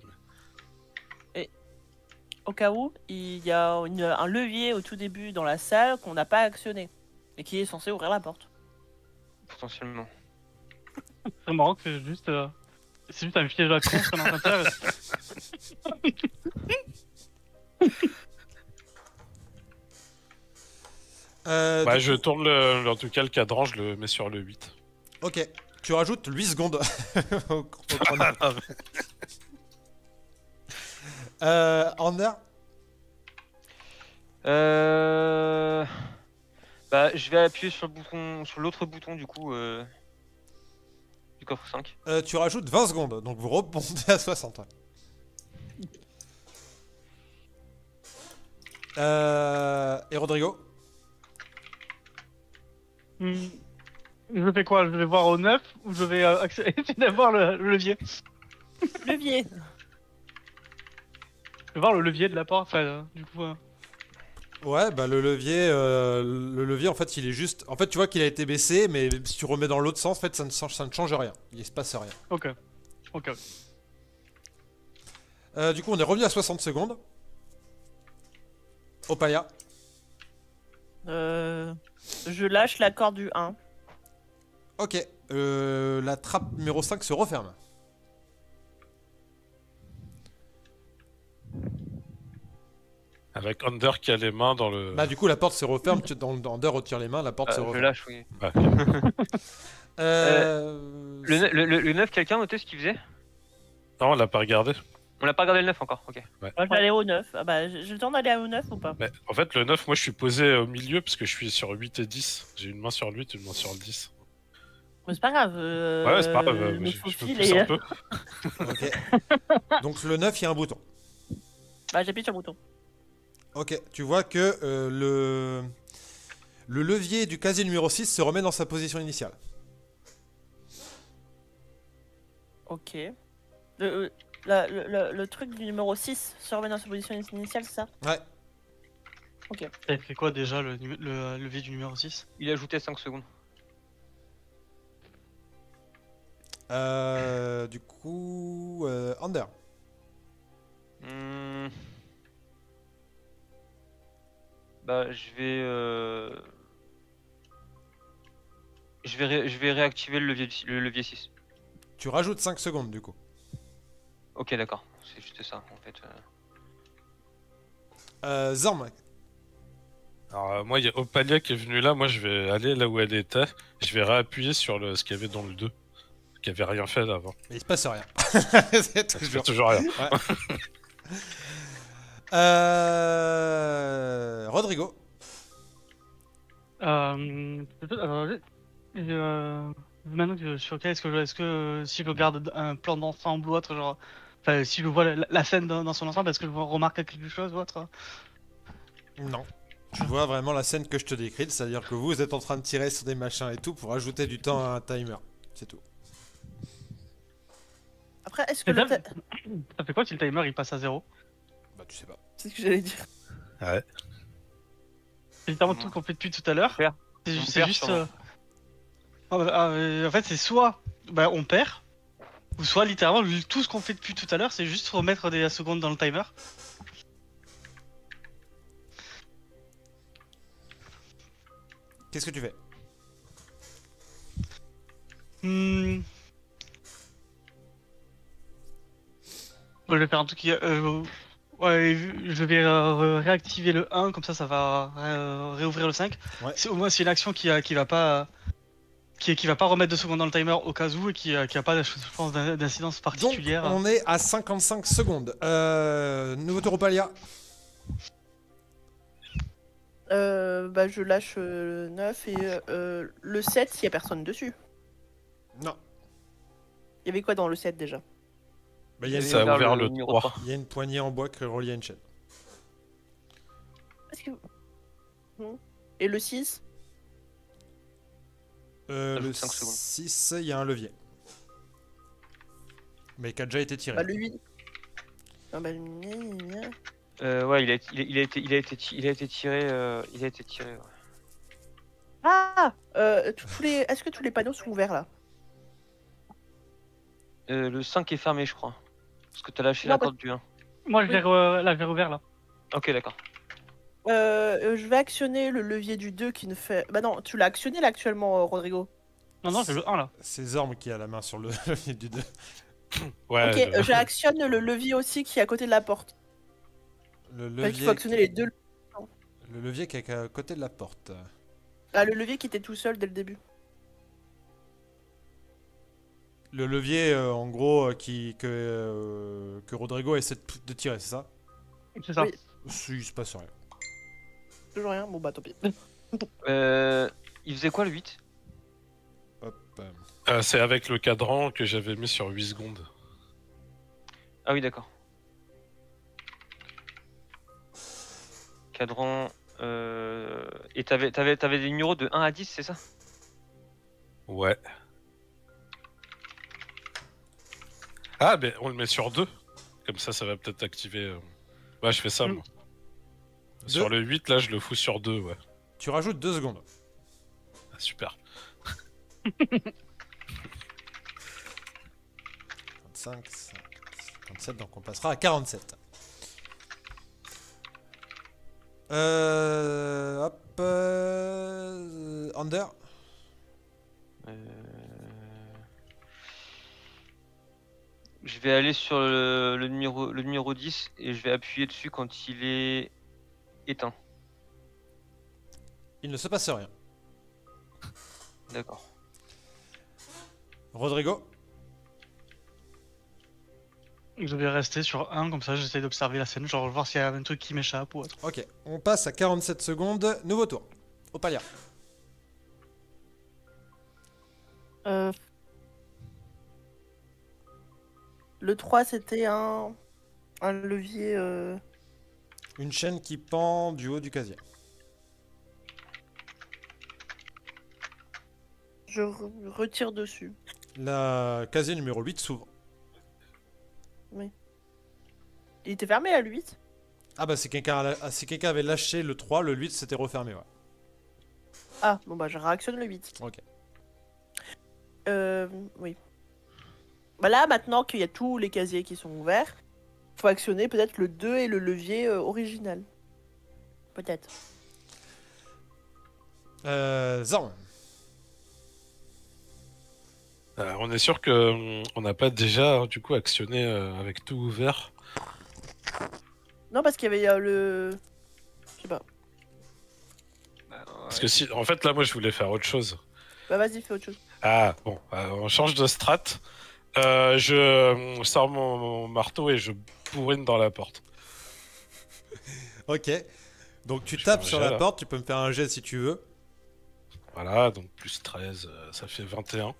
au cas où, il y a un levier au tout début dans la salle qu'on n'a pas actionné et qui est censé ouvrir la porte. Potentiellement. C'est marrant que c'est juste un piège à con qu'on est en train de faire. Bah, je tourne en tout cas le cadran, je le mets sur le 8. Ok, tu rajoutes 8 secondes au chrono. Ander, Bah, je vais appuyer sur le bouton, sur l'autre bouton du coup du coffre 5. tu rajoutes 20 secondes, donc vous remontez à 60. Ouais. Et Rodrigo? Je fais quoi? Je vais voir au 9 ou je vais essayer d'avoir le levier? Levier. Je vais voir le levier de la porte, enfin, du coup... Ouais, bah le levier en fait il est juste... En fait tu vois qu'il a été baissé, mais si tu remets dans l'autre sens, en fait ça ne change rien. Il se passe rien. Ok. Du coup on est revenu à 60 secondes. Opalia. Je lâche la corde du 1. Ok, la trappe numéro 5 se referme. Avec Under qui a les mains dans le... Bah du coup la porte se referme, Ander retire les mains, la porte se Je referme. lâche, oui. Ouais. Le 9, quelqu'un notait ce qu'il faisait? Non, on l'a pas regardé. On n'a pas regardé le 9 encore, ok. Moi je vais aller au 9. Ah bah j'ai le temps d'aller au 9 ou pas? Mais en fait, le 9, moi je suis posé au milieu parce que je suis sur 8 et 10. J'ai une main sur le 8 et une main sur le 10. Mais c'est pas grave. Ouais, c'est pas grave, me je me faufile pousse et- un peu. Ok. Donc le 9 il y a un bouton. Bah j'appuie sur le bouton. Ok, tu vois que le levier du casier numéro 6 se remet dans sa position initiale. Ok. Le truc du numéro 6 se remet dans sa position initiale, c'est ça? Ouais. T'avais fait quoi déjà le levier du numéro 6? Il ajoutait 5 secondes. Du coup, Ander. Bah, je vais réactiver le levier 6. Tu rajoutes 5 secondes du coup. Ok, d'accord. C'est juste ça, en fait. Zorm. Alors, moi, il y a Opalia qui est venu là. Moi, je vais aller là où elle était. Je vais réappuyer sur ce qu'il y avait dans le 2. Qui avait rien fait avant. Mais il se passe rien. C'est Je toujours. fais toujours rien. Ouais. Rodrigo. Maintenant que je suis ok, est-ce que si je regarde un plan d'ensemble ou autre, genre, enfin, si je vois la scène dans son ensemble, est-ce que je remarque quelque chose ou autre? Non. Tu vois vraiment la scène que je te décris, c'est-à-dire que vous êtes en train de tirer sur des machins et tout pour ajouter du temps à un timer. C'est tout. Après, est-ce que Mais le ça fait quoi si le timer il passe à 0? Bah tu sais pas. C'est ce que j'allais dire. Ouais. C'est littéralement tout qu'on fait depuis tout à l'heure. Perd. C'est On c'est perd juste. sûrement. En fait, c'est soit on perd, ou soit littéralement tout ce qu'on fait depuis tout à l'heure, c'est juste remettre des secondes dans le timer. Qu'est-ce que tu fais? Je vais faire un truc qui. Ouais, je vais réactiver le 1, comme ça va réouvrir le 5. Ouais. Au moins, c'est une action qui va pas. Qui va pas remettre de secondes dans le timer au cas où et qui a pas, je pense, d'incidence Donc particulière. on est à 55 secondes. Nouveau tour Opalia. Bah je lâche le 9 et le 7 s'il y a personne dessus. Non. Il y avait quoi dans le 7 déjà? Bah, il y a Ça a une- ouvert le numéro 3. il y a une poignée en bois qui relie à une chaîne. Est-ce que... Et le 6? Le Ajoute 5 secondes. 6, il y a un levier. Mais qui a déjà été tiré. Bah le 8. Ah bah Ouais, il a été tiré. Ouais. Ah Est-ce que tous les panneaux sont ouverts là? Le 5 est fermé, je crois. Parce que t'as lâché Non, la bah- corde du 1. Moi, je l'ai rouvert là. Ok, d'accord. Je vais actionner le levier du 2 qui ne fait... Bah non, tu l'as actionné là actuellement, Rodrigo. Non, j'ai le 1 là. C'est Zorm qui a la main sur le levier du 2. Ouais, Ok, j'actionne le levier aussi qui est à côté de la porte. Le Enfin, il levier, faut actionner les deux. le levier qui est à côté de la porte. Ah, le levier qui était tout seul dès le début. Le levier, en gros, que Rodrigo essaie de tirer, c'est ça? C'est ça. Oui. Si, il se passe rien. Toujours rien, bon bah tant pis. Il faisait quoi le 8? Hop. c'est avec le cadran que j'avais mis sur 8 secondes. Ah oui, d'accord. Cadran. Et t'avais des numéros de 1 à 10, c'est ça? Ouais. Ah, ben on le met sur 2. Comme ça va peut-être activer. Ouais, je fais ça, moi. Sur le 8, là, je le fous sur 2, ouais. Tu rajoutes 2 secondes. Ah, super. 55, 57, donc on passera à 47. Hop. Under. Je vais aller sur le numéro 10 et je vais appuyer dessus quand il est éteint. Il ne se passe rien. D'accord. Rodrigo. Je vais rester sur 1, comme ça j'essaie d'observer la scène, genre voir s'il y a un truc qui m'échappe ou autre. Ok, on passe à 47 secondes. Nouveau tour. Opalia. Le 3 c'était un levier... Une chaîne qui pend du haut du casier. Je retire dessus. La casier numéro 8 s'ouvre. Il était fermé à 8. Ah bah si quelqu'un avait lâché le 3, le 8 s'était refermé, ouais. Ah, bon bah je réactionne le 8. Ok. Oui. Bah là, maintenant qu'il y a tous les casiers qui sont ouverts, faut actionner peut-être le 2 et le levier original. Peut-être. Zorn. On est sûr que on n'a pas déjà, du coup, actionné avec tout ouvert. Non, parce qu'il y avait le... Je sais pas. Parce que si, en fait, là, moi, je voulais faire autre chose. Bah vas-y, fais autre chose. Ah, bon, on change de strat. Je sors mon marteau et je bourrine dans la porte. Ok. Donc tu Je tapes fais un sur jet, la là. porte, tu peux me faire un jet si tu veux. Voilà, donc plus 13, ça fait 21.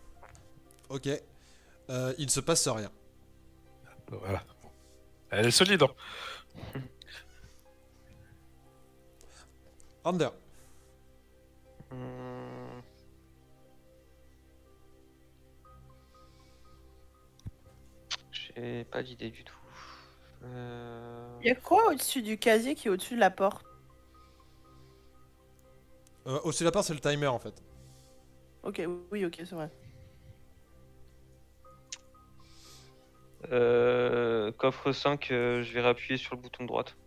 Ok. Il ne se passe rien. Voilà. Elle est solide, hein. Under. Hum. J'ai pas d'idée du tout. Il y a quoi au-dessus du casier qui est au-dessus de la porte? Au-dessus de la porte, c'est le timer en fait. Ok, oui, ok, c'est vrai. Coffre 5, je vais réappuyer sur le bouton de droite.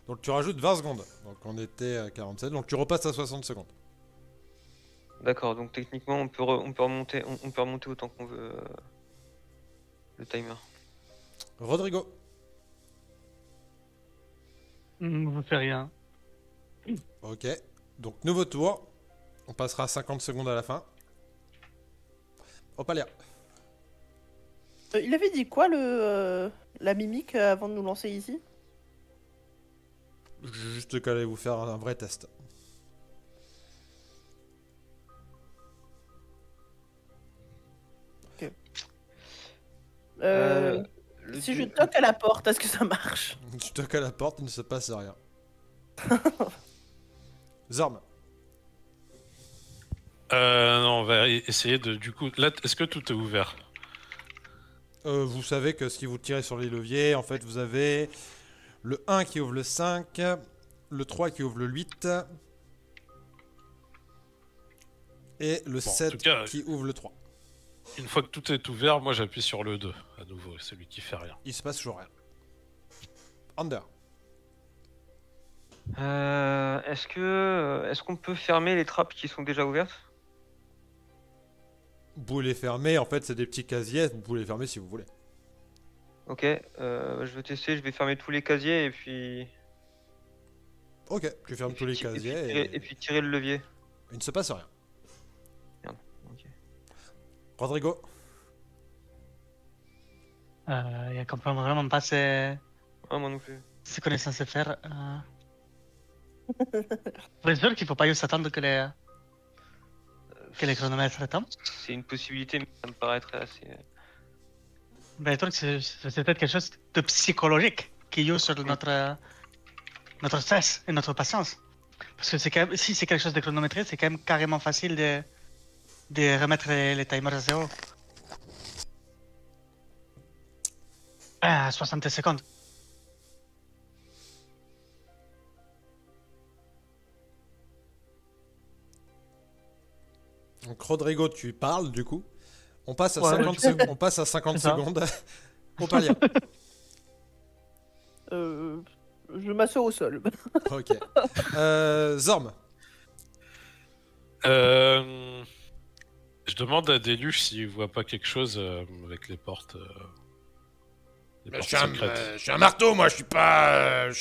Donc tu rajoutes 20 secondes. Donc on était à 47, donc tu repasses à 60 secondes. D'accord, donc techniquement on peut remonter, on peut remonter autant qu'on veut le timer. Rodrigo. Je ne fais rien. Ok. Donc nouveau tour. On passera à 50 secondes à la fin. Opalia. Il avait dit quoi la mimique avant de nous lancer ici? Juste qu'allez vous faire un vrai test. Si je toque à la porte, est-ce que ça marche? Tu toques à la porte, il ne se passe rien. Zorm. Non, on va essayer de, du coup, là, est-ce que tout est ouvert? Vous savez que si vous tirez sur les leviers, en fait, vous avez le 1 qui ouvre le 5, le 3 qui ouvre le 8, et le Bon, en 7 tout cas, qui ouvre le 3. Une fois que tout est ouvert, moi j'appuie sur le 2, à nouveau, celui qui fait rien. Il se passe toujours rien. Under. Est-ce qu'on peut fermer les trappes qui sont déjà ouvertes? Vous pouvez les fermer, en fait c'est des petits casiers, vous pouvez les fermer si vous voulez. Ok, je vais tester, je vais fermer tous les casiers et puis. Ok, tu fermes tous les casiers Et puis tirer le levier. il ne se passe rien. Merde, ok. Rodrigo, Je comprends vraiment pas Ah, moi non plus. ce qu'on est censé faire. Vous êtes sûr qu'il faut pas juste attendre que les chronomètres tombent? C'est une possibilité, mais ça me paraîtrait assez. Ben, le truc, c'est peut-être quelque chose de psychologique qui joue sur notre stress et notre patience. Parce que c'est quand même, si c'est quelque chose de chronométré, c'est quand même carrément facile de remettre les timers à zéro. À 60 secondes. donc Rodrigo tu parles du coup. On passe à Ouais, 50, on passe à 50 C'est ça. secondes. Opalia. Je m'assois au sol. Ok. Zorm. Je demande à Deluche s'il voit pas quelque chose avec les portes. Les portes secrètes. Je suis un marteau, moi, je suis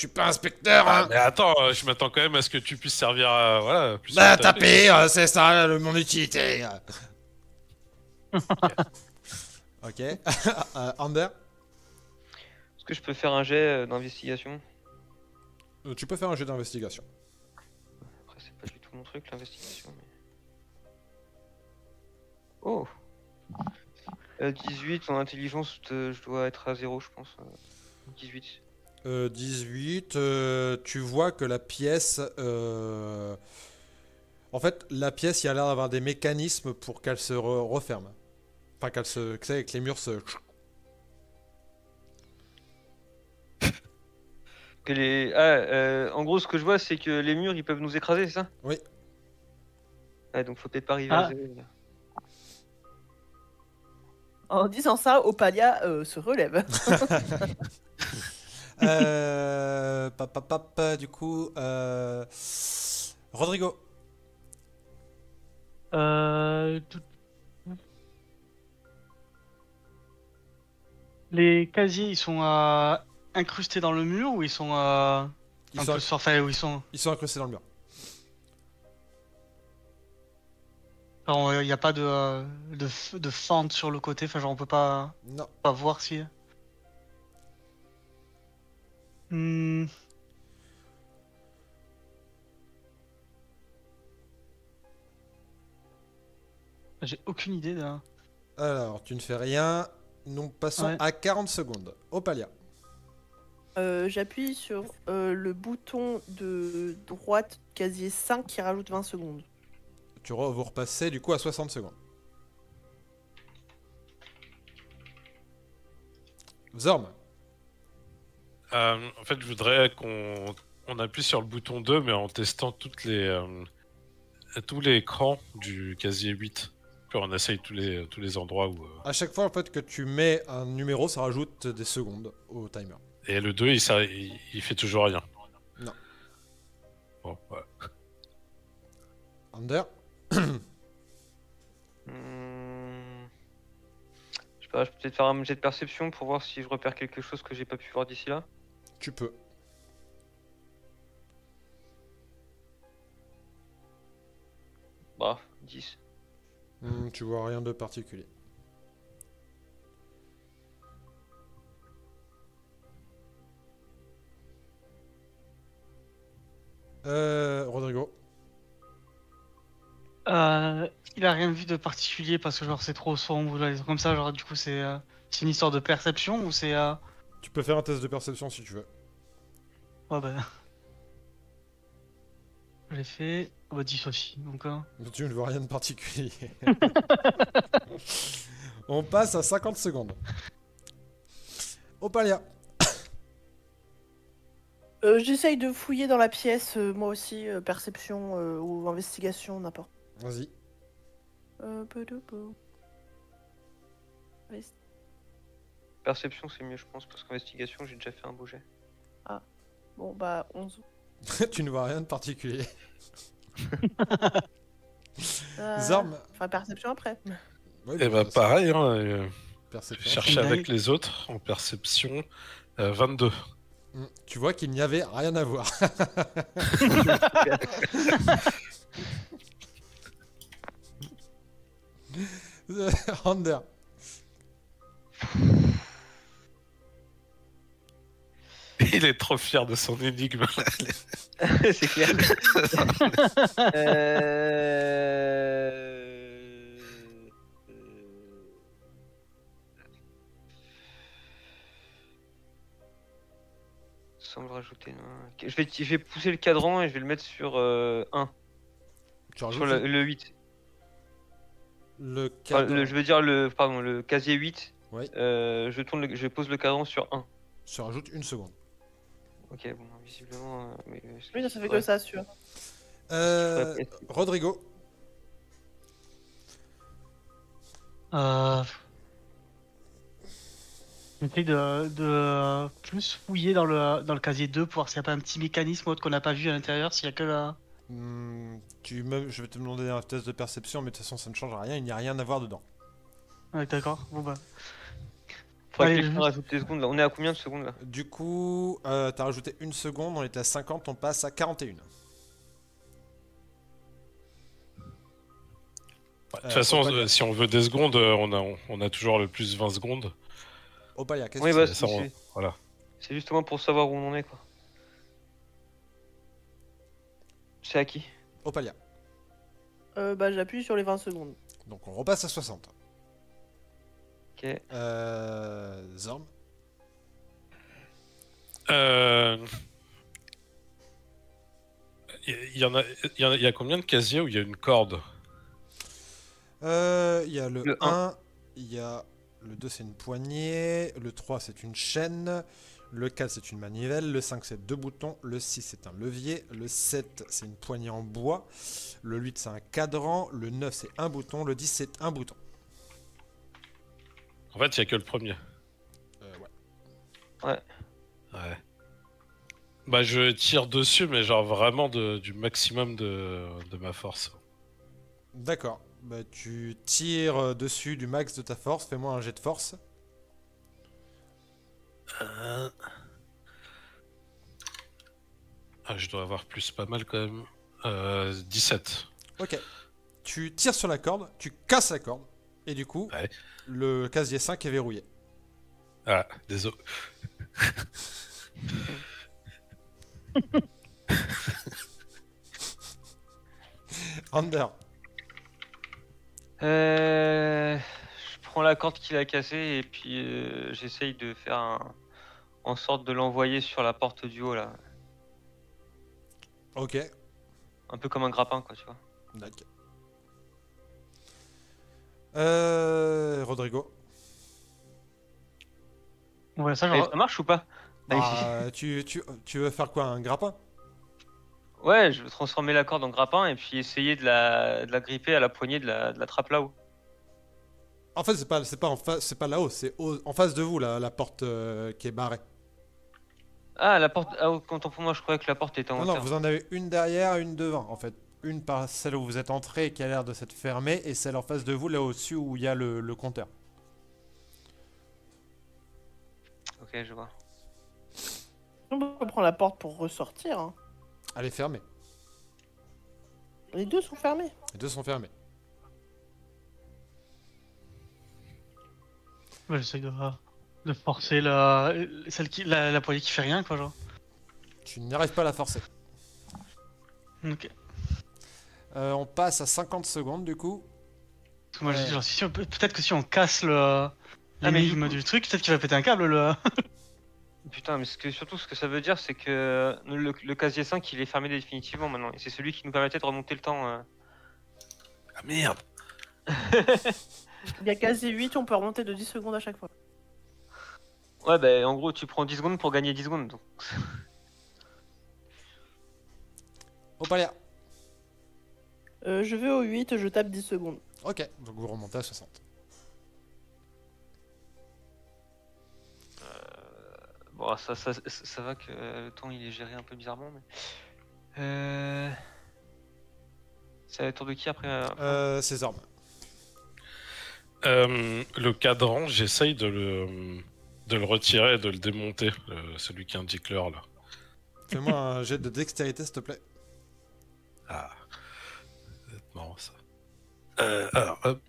pas inspecteur. Ah, Hein. mais attends, je m'attends quand même à ce que tu puisses servir à. Voilà, plus Bah, à taper. taper, c'est ça, mon utilité. Ok. Ander, Est-ce que je peux faire un jet d'investigation? tu peux faire un jet d'investigation. Après, c'est pas du tout mon truc, l'investigation. Mais... Oh! 18 en intelligence, je dois être à 0, je pense. 18. 18, tu vois que la pièce... En fait, la pièce, il y a l'air d'avoir des mécanismes pour qu'elle se referme. Enfin, qu'elle se... Tu sais, que les murs se... En gros, ce que je vois, c'est que les murs, ils peuvent nous écraser, c'est ça? Oui. Ouais, donc faut peut-être pas arriver à Ah. 0. En disant ça, Opalia se relève. Du coup... Rodrigo. Tout- Les casiers, ils sont incrustés dans le mur ou ils sont Ils un sont, peu surfaits où ils sont. ils sont incrustés dans le mur. Il n'y a pas de fente sur le côté, enfin genre on peut pas Non. voir si. Hmm. J'ai aucune idée de. Alors, tu ne fais rien. Nous passons Ouais. à 40 secondes. Opalia. J'appuie sur le bouton de droite casier 5 qui rajoute 20 secondes. Vous repassez du coup à 60 secondes. Zorm. En fait, je voudrais qu'on appuie sur le bouton 2, mais en testant tous les écrans du casier 8. Puis on essaye tous les endroits où. À chaque fois en fait que tu mets un numéro, ça rajoute des secondes au timer. Et le 2, il fait toujours rien. Non. Bon, ouais. Ander. Je sais pas, je peux peut-être faire un jet de perception pour voir si je repère quelque chose que j'ai pas pu voir d'ici là. Tu peux. Bah, 10. Tu vois rien de particulier. Rodrigo. Il a rien vu de particulier parce que genre c'est trop sombre ou des trucs comme ça, genre du coup c'est une histoire de perception ou c'est Tu peux faire un test de perception si tu veux. ouais bah je l'ai fait, oh, bah 10 aussi donc Mais tu ne vois rien de particulier. On passe à 50 secondes. Opalia. J'essaye de fouiller dans la pièce, moi aussi, perception ou investigation, n'importe. Vas-y. Boudou. Perception, c'est mieux, je pense, parce qu'investigation, j'ai déjà fait un beau jet. Bon, bah, 11. Tu ne vois rien de particulier. Euh, Zorm. Enfin, perception après. Ouais, Et bah ça, pareil, hein, perception. chercher Indeed. avec les autres en perception. 22. Tu vois qu'il n'y avait rien à voir. Rander. Il est trop fier de son énigme. C'est clair. Semble rajouter. Non. Ok, je vais pousser le cadran et je vais le mettre sur 1. Tu rajoutes Sur le 8. le Enfin, cadre. je veux dire le casier 8. Oui. Je pose le cadran sur 1. Tu rajoutes une seconde. Ok, bon, visiblement. Oui, ça fait que ça, sûr. Rodrigo. J'essaie de plus fouiller dans le casier 2 pour voir s'il n'y a pas un petit mécanisme ou autre qu'on n'a pas vu à l'intérieur, s'il y a que la... Je vais te demander un test de perception, mais de toute façon ça ne change rien, il n'y a rien à voir dedans. Ouais, d'accord, bon bah... Faudrait que Allez, quelqu'un rajoute des secondes là. On est à combien de secondes là? Du coup, t'as rajouté une seconde, on était à 50, on passe à 41. De toute façon, Opalia. si on veut des secondes, on a toujours le plus 20 secondes. Opalia, qu'est-ce Oui, que bah, c'est ça, on- voilà. c'est justement pour savoir où on en est quoi. C'est à qui? Opalia. Bah, j'appuie sur les 20 secondes. Donc on repasse à 60. Ok. Zorm. Il y a combien de casiers où il y a une corde? Il y a le Le 1, il y a le 2 c'est une poignée, le 3 c'est une chaîne, le 4 c'est une manivelle, le 5 c'est deux boutons, le 6 c'est un levier, le 7 c'est une poignée en bois, le 8 c'est un cadran, le 9 c'est un bouton, le 10 c'est un bouton. En fait, il y a que le premier. Ouais. Ouais. Bah, je tire dessus, mais genre vraiment du maximum de ma force. D'accord. Bah, tu tires dessus du max de ta force, fais-moi un jet de force. Ah, je dois avoir plus pas mal quand même. 17. Ok. Tu tires sur la corde, tu casses la corde, et du coup, Ouais. le casier 5 est verrouillé. Ah, désolé. Ander. Je prends la corde qu'il a cassée et puis j'essaye de faire en sorte de l'envoyer sur la porte du haut là. Ok. Un peu comme un grappin quoi, tu vois. D'accord. Rodrigo. Ouais, ça, Et genre... ça marche ou pas? Bah, tu veux faire quoi, un grappin? Ouais, je veux transformer la corde en grappin et puis essayer de la gripper à la poignée de la trappe là-haut. En fait, c'est pas en face, c'est pas là-haut, c'est en face de vous, la porte qui est barrée. Ah, la porte. Ah, autant pour moi, je croyais que la porte était en Non, non, hauteur. vous en avez une derrière, une devant, en fait. Une par celle où vous êtes entré et qui a l'air de s'être fermée, et celle en face de vous, là au-dessus où il y a le compteur. Ok, je vois. On peut prendre la porte pour ressortir. Hein. Elle est fermée. Les deux sont fermés. Les deux sont fermés. Ouais, j'essaie de forcer la poignée qui fait rien, quoi, genre. Tu n'arrives pas à la forcer. Ok. On passe à 50 secondes, du coup. Parce que moi, je Ouais. dis, genre, peut-être que si on casse mais l'énigme du coup- du truc, peut-être qu'il va péter un câble, le... Putain, mais surtout ce que ça veut dire, c'est que le casier 5 il est fermé définitivement maintenant. Et c'est celui qui nous permettait de remonter le temps. Ah merde. Il y a quasi 8, on peut remonter de 10 secondes à chaque fois. Ouais, bah en gros, tu prends 10 secondes pour gagner 10 secondes. Donc. Opalia. Je vais au 8, je tape 10 secondes. Ok, donc vous remontez à 60. Bon, ça va que le temps il est géré un peu bizarrement. Mais... C'est le tour de qui après C'est Zorm. Le cadran, j'essaye de le retirer et de le démonter, celui qui indique l'heure là. Fais-moi un jet de dextérité, s'il te plaît. Ah, c'est marrant ça. Alors, hop.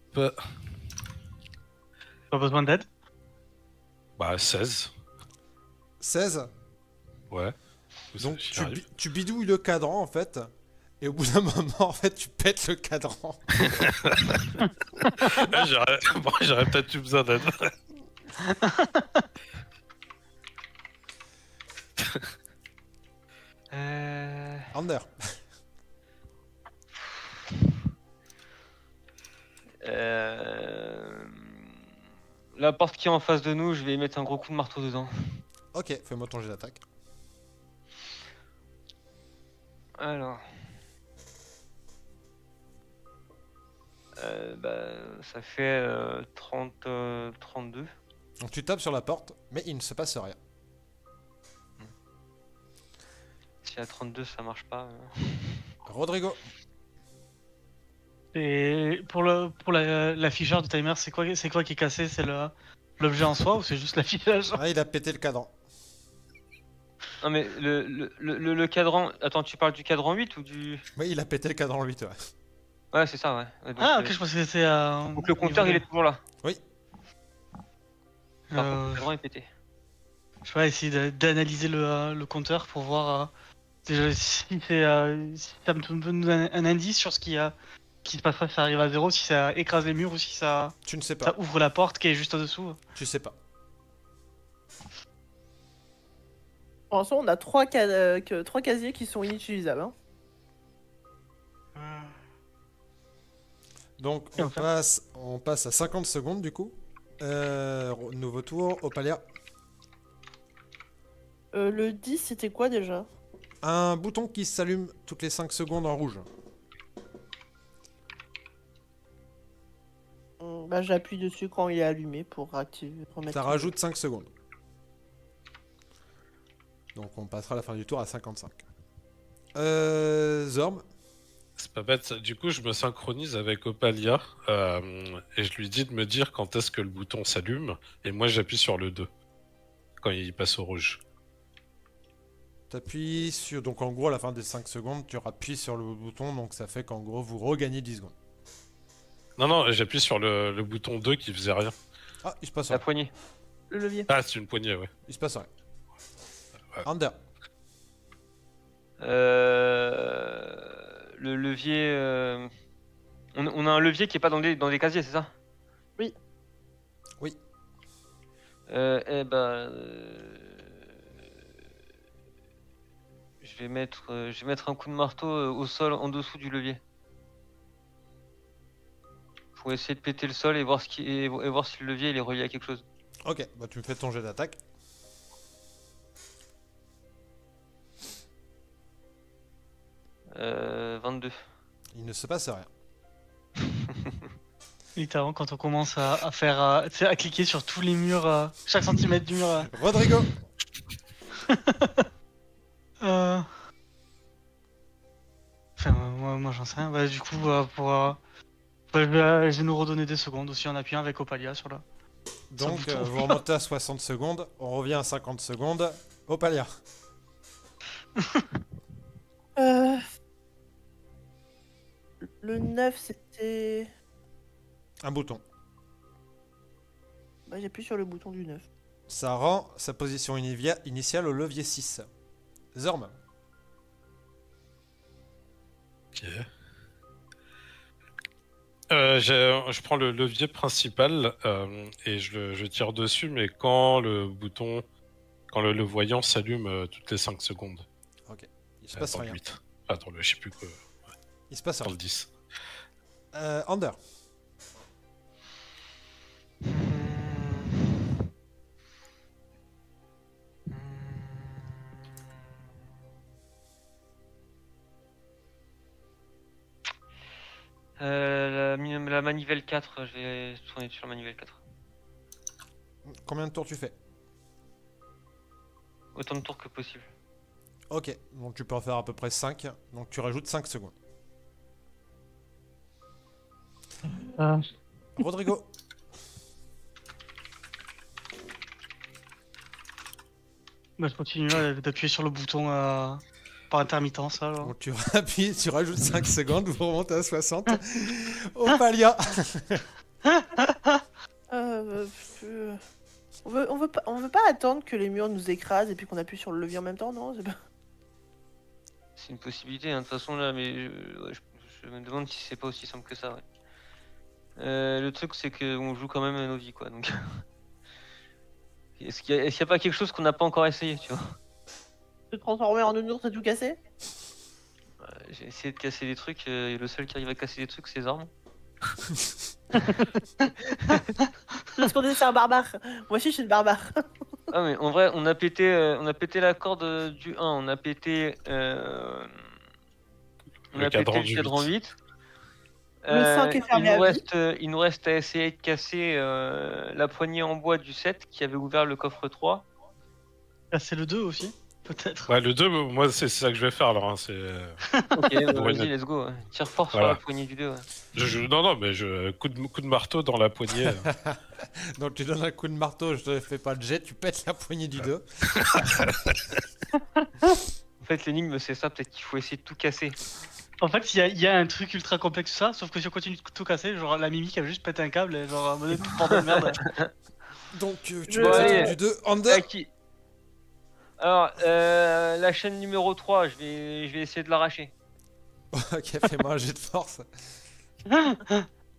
Pas besoin d'aide. Bah, 16. 16. Ouais. Donc J'y arrive. tu bidouilles le cadran en fait. Et au bout d'un moment, en fait, tu pètes le cadran. Bon, j'aurais peut-être eu besoin d'aide. Ander. La porte qui est en face de nous, je vais y mettre un gros coup de marteau dedans. Ok, fais-moi ton jet d'attaque. Alors. Ça fait 32. Donc tu tapes sur la porte, mais il ne se passe rien. Si à 32 ça marche pas. Rodrigo. Et pour l'afficheur du timer, c'est quoi qui est cassé? C'est l'objet en soi ou c'est juste l'affichage? Ah, il a pété le cadran. Non mais le cadran. Attends, tu parles du cadran 8 ou du. Oui, il a pété le cadran 8, ouais. Ouais, c'est ça, ouais. Ouais, donc, Ah ok, je pensais que c'était... donc le compteur il est toujours là. Oui. Par contre, le cadran est pété. Je vais essayer d'analyser le compteur pour voir déjà si ça me donne un indice sur ce qui se passerait si ça arrive à 0, si ça écrase les murs ou si ça Tu ne sais pas. ça ouvre la porte qui est juste au-dessous. Tu sais pas. Pour l'instant, on a 3 casiers qui sont inutilisables. Hein. Donc Et on enfin passe à 50 secondes du coup. Nouveau tour, Opalia. Le 10, c'était quoi déjà? Un bouton qui s'allume toutes les 5 secondes en rouge. Bah, j'appuie dessus quand il est allumé pour activer. Ça rajoute 5 secondes. Donc on passera à la fin du tour à 55. Zorm. C'est pas bête. Du coup, je me synchronise avec Opalia et je lui dis de me dire quand est-ce que le bouton s'allume. Et moi, j'appuie sur le 2 quand il passe au rouge. T'appuies sur... Donc en gros, à la fin des 5 secondes, tu appuies sur le bouton. Donc ça fait qu'en gros, vous regagnez 10 secondes. Non, j'appuie sur le bouton 2 qui faisait rien. Ah, il se passe La rien. poignée. Le levier. Ah, c'est une poignée, ouais. Il se passe rien. Ouais. Ander. Le levier. On a un levier qui est pas dans les casiers, c'est ça? Oui. Oui. Je vais mettre un coup de marteau au sol en dessous du levier. Pour essayer de péter le sol et voir si le levier il est relié à quelque chose. Ok, bah tu me fais ton jet d'attaque. Euh, 22. Il ne se passe rien. Littéralement, quand on commence à faire, tu sais, à cliquer sur tous les murs, chaque centimètre du mur. Rodrigo. Enfin, moi j'en sais rien. Bah, du coup, je vais nous redonner des secondes aussi en appuyant avec Opalia sur là. Donc bouton. vous remontez à 60 secondes. On revient à 50 secondes. Opalia. Le 9, c'était... Un bouton. Bah, j'appuie sur le bouton du 9. Ça rend sa position initiale au levier 6. Zorm. Ok. Je prends le levier principal et je tire dessus, mais quand le voyant s'allume toutes les 5 secondes. Ok. Il se passe Dans le rien. 8. Attends, je sais plus quoi. Il se passe Dans rien. le 10. Ander. La manivelle 4, je vais tourner sur la manivelle 4. Combien de tours tu fais? Autant de tours que possible. Ok, donc tu peux en faire à peu près 5. Donc tu rajoutes 5 secondes. Euh, Rodrigo. Bah, je continue d'appuyer sur le bouton par intermittence, alors. Donc tu appuies, tu rajoutes 5 secondes, vous remontez à 60. Opalia. Euh, euh, on veut pas attendre que les murs nous écrasent et puis qu'on appuie sur le levier en même temps, non? C'est une possibilité, hein, de toute façon là, mais je me demande si c'est pas aussi simple que ça. Ouais. Le truc, c'est qu'on joue quand même à nos vies, quoi. Donc, est-ce qu'il y a pas quelque chose qu'on n'a pas encore essayé, tu vois? Se transformer en nounours et tout casser? J'ai essayé de casser des trucs, et le seul qui arrive à casser des trucs, c'est les armes. Parce qu'on dit c'est un barbare. Moi aussi je suis une barbare. Ah mais en vrai, on a pété la corde du 1, on a pété, Le cadran du le cadran 8. Le 5 est fermé à vie. Il nous reste à essayer de casser la poignée en bois du 7 qui avait ouvert le coffre 3. Là, c'est le 2 aussi, peut-être. Ouais, le 2, moi, c'est ça que je vais faire alors. Hein, Ok, Ouais, vas-y, let's go. Tire fort sur Voilà. la poignée du 2. Ouais. Non, mais coup de marteau dans la poignée. Donc tu donnes un coup de marteau, je te fais pas de jet, tu pètes la poignée du 2. En fait, l'énigme, c'est ça, peut-être qu'il faut essayer de tout casser. En fait, il y a un truc ultra complexe ça, sauf que si on continue de tout casser, genre la mimique a juste pété un câble et genre en mode bordel de merde. Donc tu Je- pètes Ouais. du 2 en 2. Qui... Alors, la chaîne numéro 3, je vais essayer de l'arracher. Ok, fais-moi un jet de force.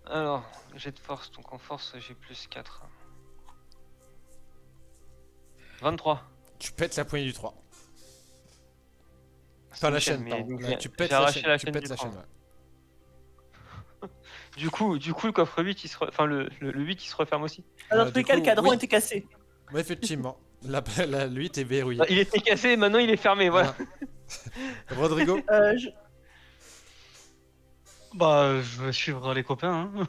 Alors, jet de force, donc en force, j'ai plus 4. 23. Tu pètes la poignée du 3. C'est Pas une la chaîne, chaîne, mais pardon. donc Là, j'ai- tu pètes j'ai la arraché chaîne. la Tu chaîne pètes du la 3. chaîne, ouais. Du coup, le coffre 8, enfin le 8, il se referme aussi. Dans Du tous les cas, le coup, cadran oui. était cassé. Ouais, effectivement. La 8 est verrouillée. Il était cassé, maintenant il est fermé, voilà. Rodrigo. Je- Bah, je vais suivre les copains. Hein.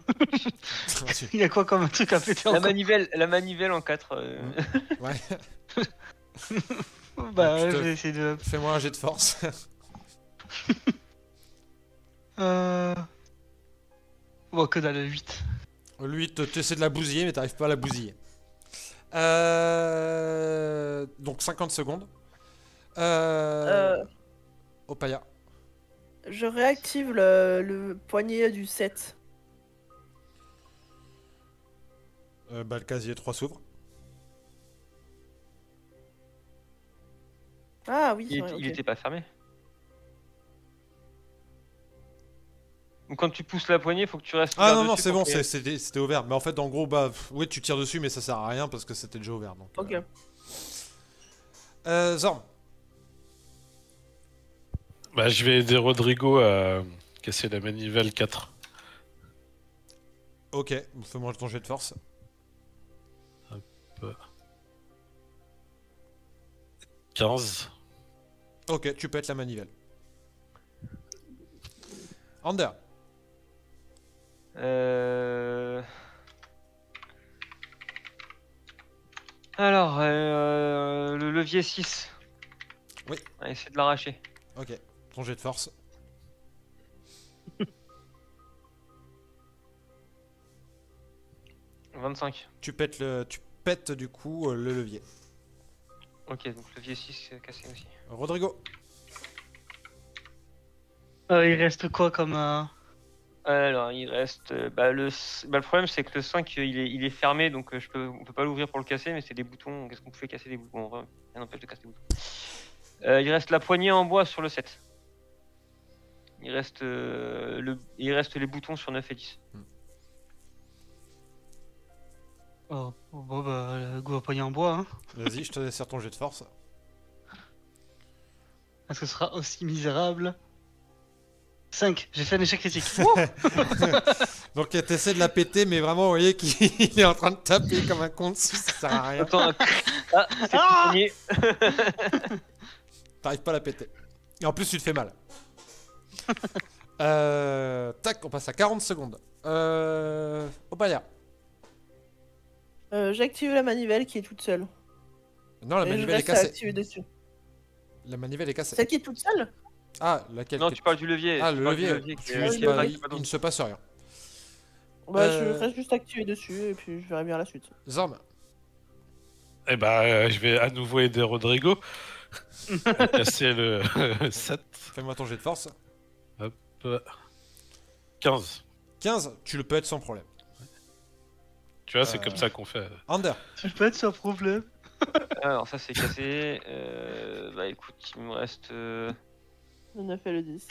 Il y a quoi comme un truc à péter La encore manivelle en 4. Ouais. Bah, Je te- je vais essayer de. Fais-moi un jet de force. Bon, que dalle, 8. Lui, tu essaies de la bousiller, mais t'arrives pas à la bousiller. Donc 50 secondes. Opaya. Je réactive le poignet du 7. Le casier 3 s'ouvre. Ah oui, Il, ouais, ok. il était pas fermé. Donc quand tu pousses la poignée, faut que tu restes. Ah ouvert non, non, dessus c'est pour bon, que- c'était ouvert. Mais en fait, en gros, bah, oui, tu tires dessus, mais ça sert à rien parce que c'était déjà ouvert. Donc, Ok. Zorn. Bah, je vais aider Rodrigo à casser la manivelle 4. Ok, fais-moi ton jet de force. 15. Ok, tu pètes la manivelle. Ander. Alors, le levier 6. Oui. On va essayer de l'arracher. Ok, ton jet de force. « 25. Tu pètes du coup le levier. Ok, donc levier 6 cassé aussi. Rodrigo. Il reste quoi comme. Alors, il reste. Le problème, c'est que le 5, il est fermé, donc on peut pas l'ouvrir pour le casser, mais c'est des boutons. Qu'est-ce qu'on pouvait casser des boutons? En vrai, rien n'empêche de casser des boutons. Il reste la poignée en bois sur le 7. Il reste les boutons sur 9 et 10. Oh, bon, bah, le goût à poignet en bois, hein. Vas-y, je te laisse faire ton jet de force. Est-ce que ce sera aussi misérable? 5, j'ai fait un échec critique. Donc t'essaies de la péter, mais vraiment, vous voyez qu'il est en train de taper comme un con dessus, ça sert à rien. Attends, ah, c'est le poignet. T'arrives pas à la péter. Et en plus, tu te fais mal. Tac, on passe à 40 secondes. Opaya. J'active la manivelle qui est toute seule. Non, la Et je manivelle est reste à cassée. activer dessus. La manivelle est cassée. Celle qui est toute seule? Ah, laquelle Non, qui- tu parles du levier. Ah, tu le parles du levier. qui- Oui, qui le est pas- levier. qui est pas Il ne se passe rien. Bah, je Euh. reste juste activé dessus et puis je verrai bien la suite. Zorm. Eh bah, je vais à nouveau aider Rodrigo à casser le 7. Fais-moi ton jet de force. 15. 15, tu le peux être sans problème. Tu vois, c'est comme ça qu'on fait. Ander. Je peux être sans problème. Alors, ça c'est cassé. Bah écoute, il me reste. Le 9 et le 10.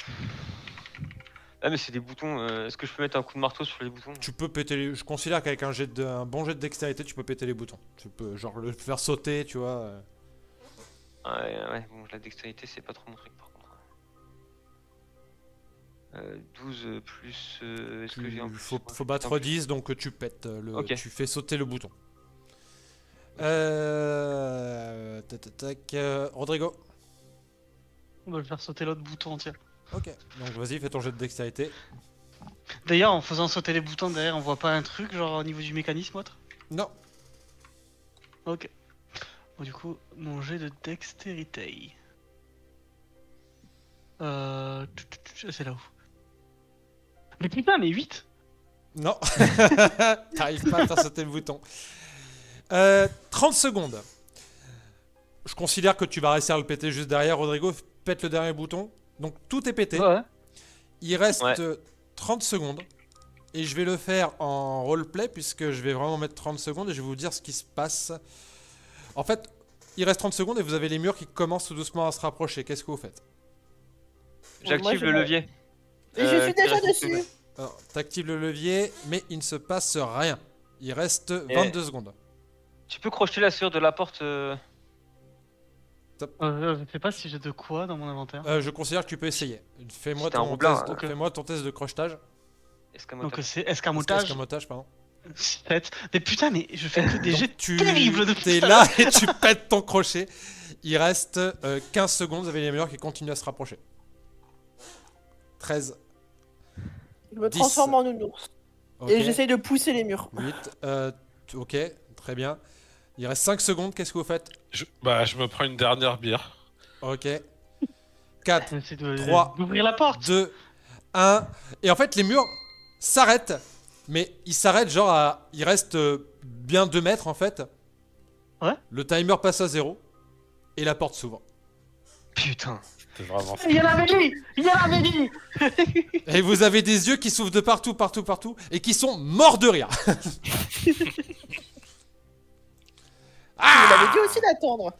Ah, mais c'est des boutons. Est-ce que je peux mettre un coup de marteau sur les boutons? Tu peux péter les... Je considère qu'avec un bon jet de dextérité, tu peux péter les boutons. Tu peux genre le faire sauter, tu vois. Ouais, bon, la dextérité, c'est pas trop mon truc par contre. 12 plus. Est-ce que j'ai un plus Faut un battre plus 10, donc tu pètes Ok. tu fais sauter le bouton. Rodrigo. On va le faire sauter l'autre bouton, tiens. Ok. Donc vas-y, fais ton jet de dextérité. D'ailleurs, en faisant sauter les boutons derrière, on voit pas un truc, genre au niveau du mécanisme ou autre? Non. Ok. Bon, du coup, mon jet de dextérité. C'est là où? Mais putain, mais 8! Non. T'arrives pas à faire sauter le bouton. 30 secondes. Je considère que tu vas réussir à le péter juste derrière. Rodrigo, pète le dernier bouton. Donc tout est pété. Ouais. Il reste Ouais. 30 secondes. Et je vais le faire en roleplay puisque je vais vraiment mettre 30 secondes et je vais vous dire ce qui se passe. En fait, il reste 30 secondes et vous avez les murs qui commencent tout doucement à se rapprocher. Qu'est-ce que vous faites? Moi, J'active je le vais- levier. Et je suis qui déjà reste dessus. dessus. Alors, t'actives le levier, mais il ne se passe rien. Il reste 22 secondes. Tu peux crocheter la serrure de la porte. Je sais pas si j'ai de quoi dans mon inventaire. Je considère que tu peux essayer. Fais-moi C'était un ton, roublard, test, hein. Ok. fais-moi ton test de crochetage. Escamotage. Donc c'est escamotage. Escamotage, pardon. 7. Mais putain, mais je fais que des Donc, jets tu terribles depuis es tout à là et tu pètes ton crochet. Il reste 15 secondes. Vous avez les murs qui continuent à se rapprocher. 13, Je me 10. transforme en nounours. ok, Et j'essaye de pousser les murs. 8, ok, très bien. Il reste 5 secondes. Qu'est-ce que vous faites? Je me prends une dernière bière. Ok. 4, C'est de 3, d'ouvrir la porte. 2, 1. Et en fait, les murs s'arrêtent. Mais ils s'arrêtent genre à... Il reste bien 2 mètres en fait. Ouais. Le timer passe à 0. Et la porte s'ouvre. Putain. C'était vraiment Il y en avait dit. Il y en avait dit. Et vous avez des yeux qui s'ouvrent de partout, partout, partout. Et qui sont morts de rire. Vous m'avez dit aussi d'attendre.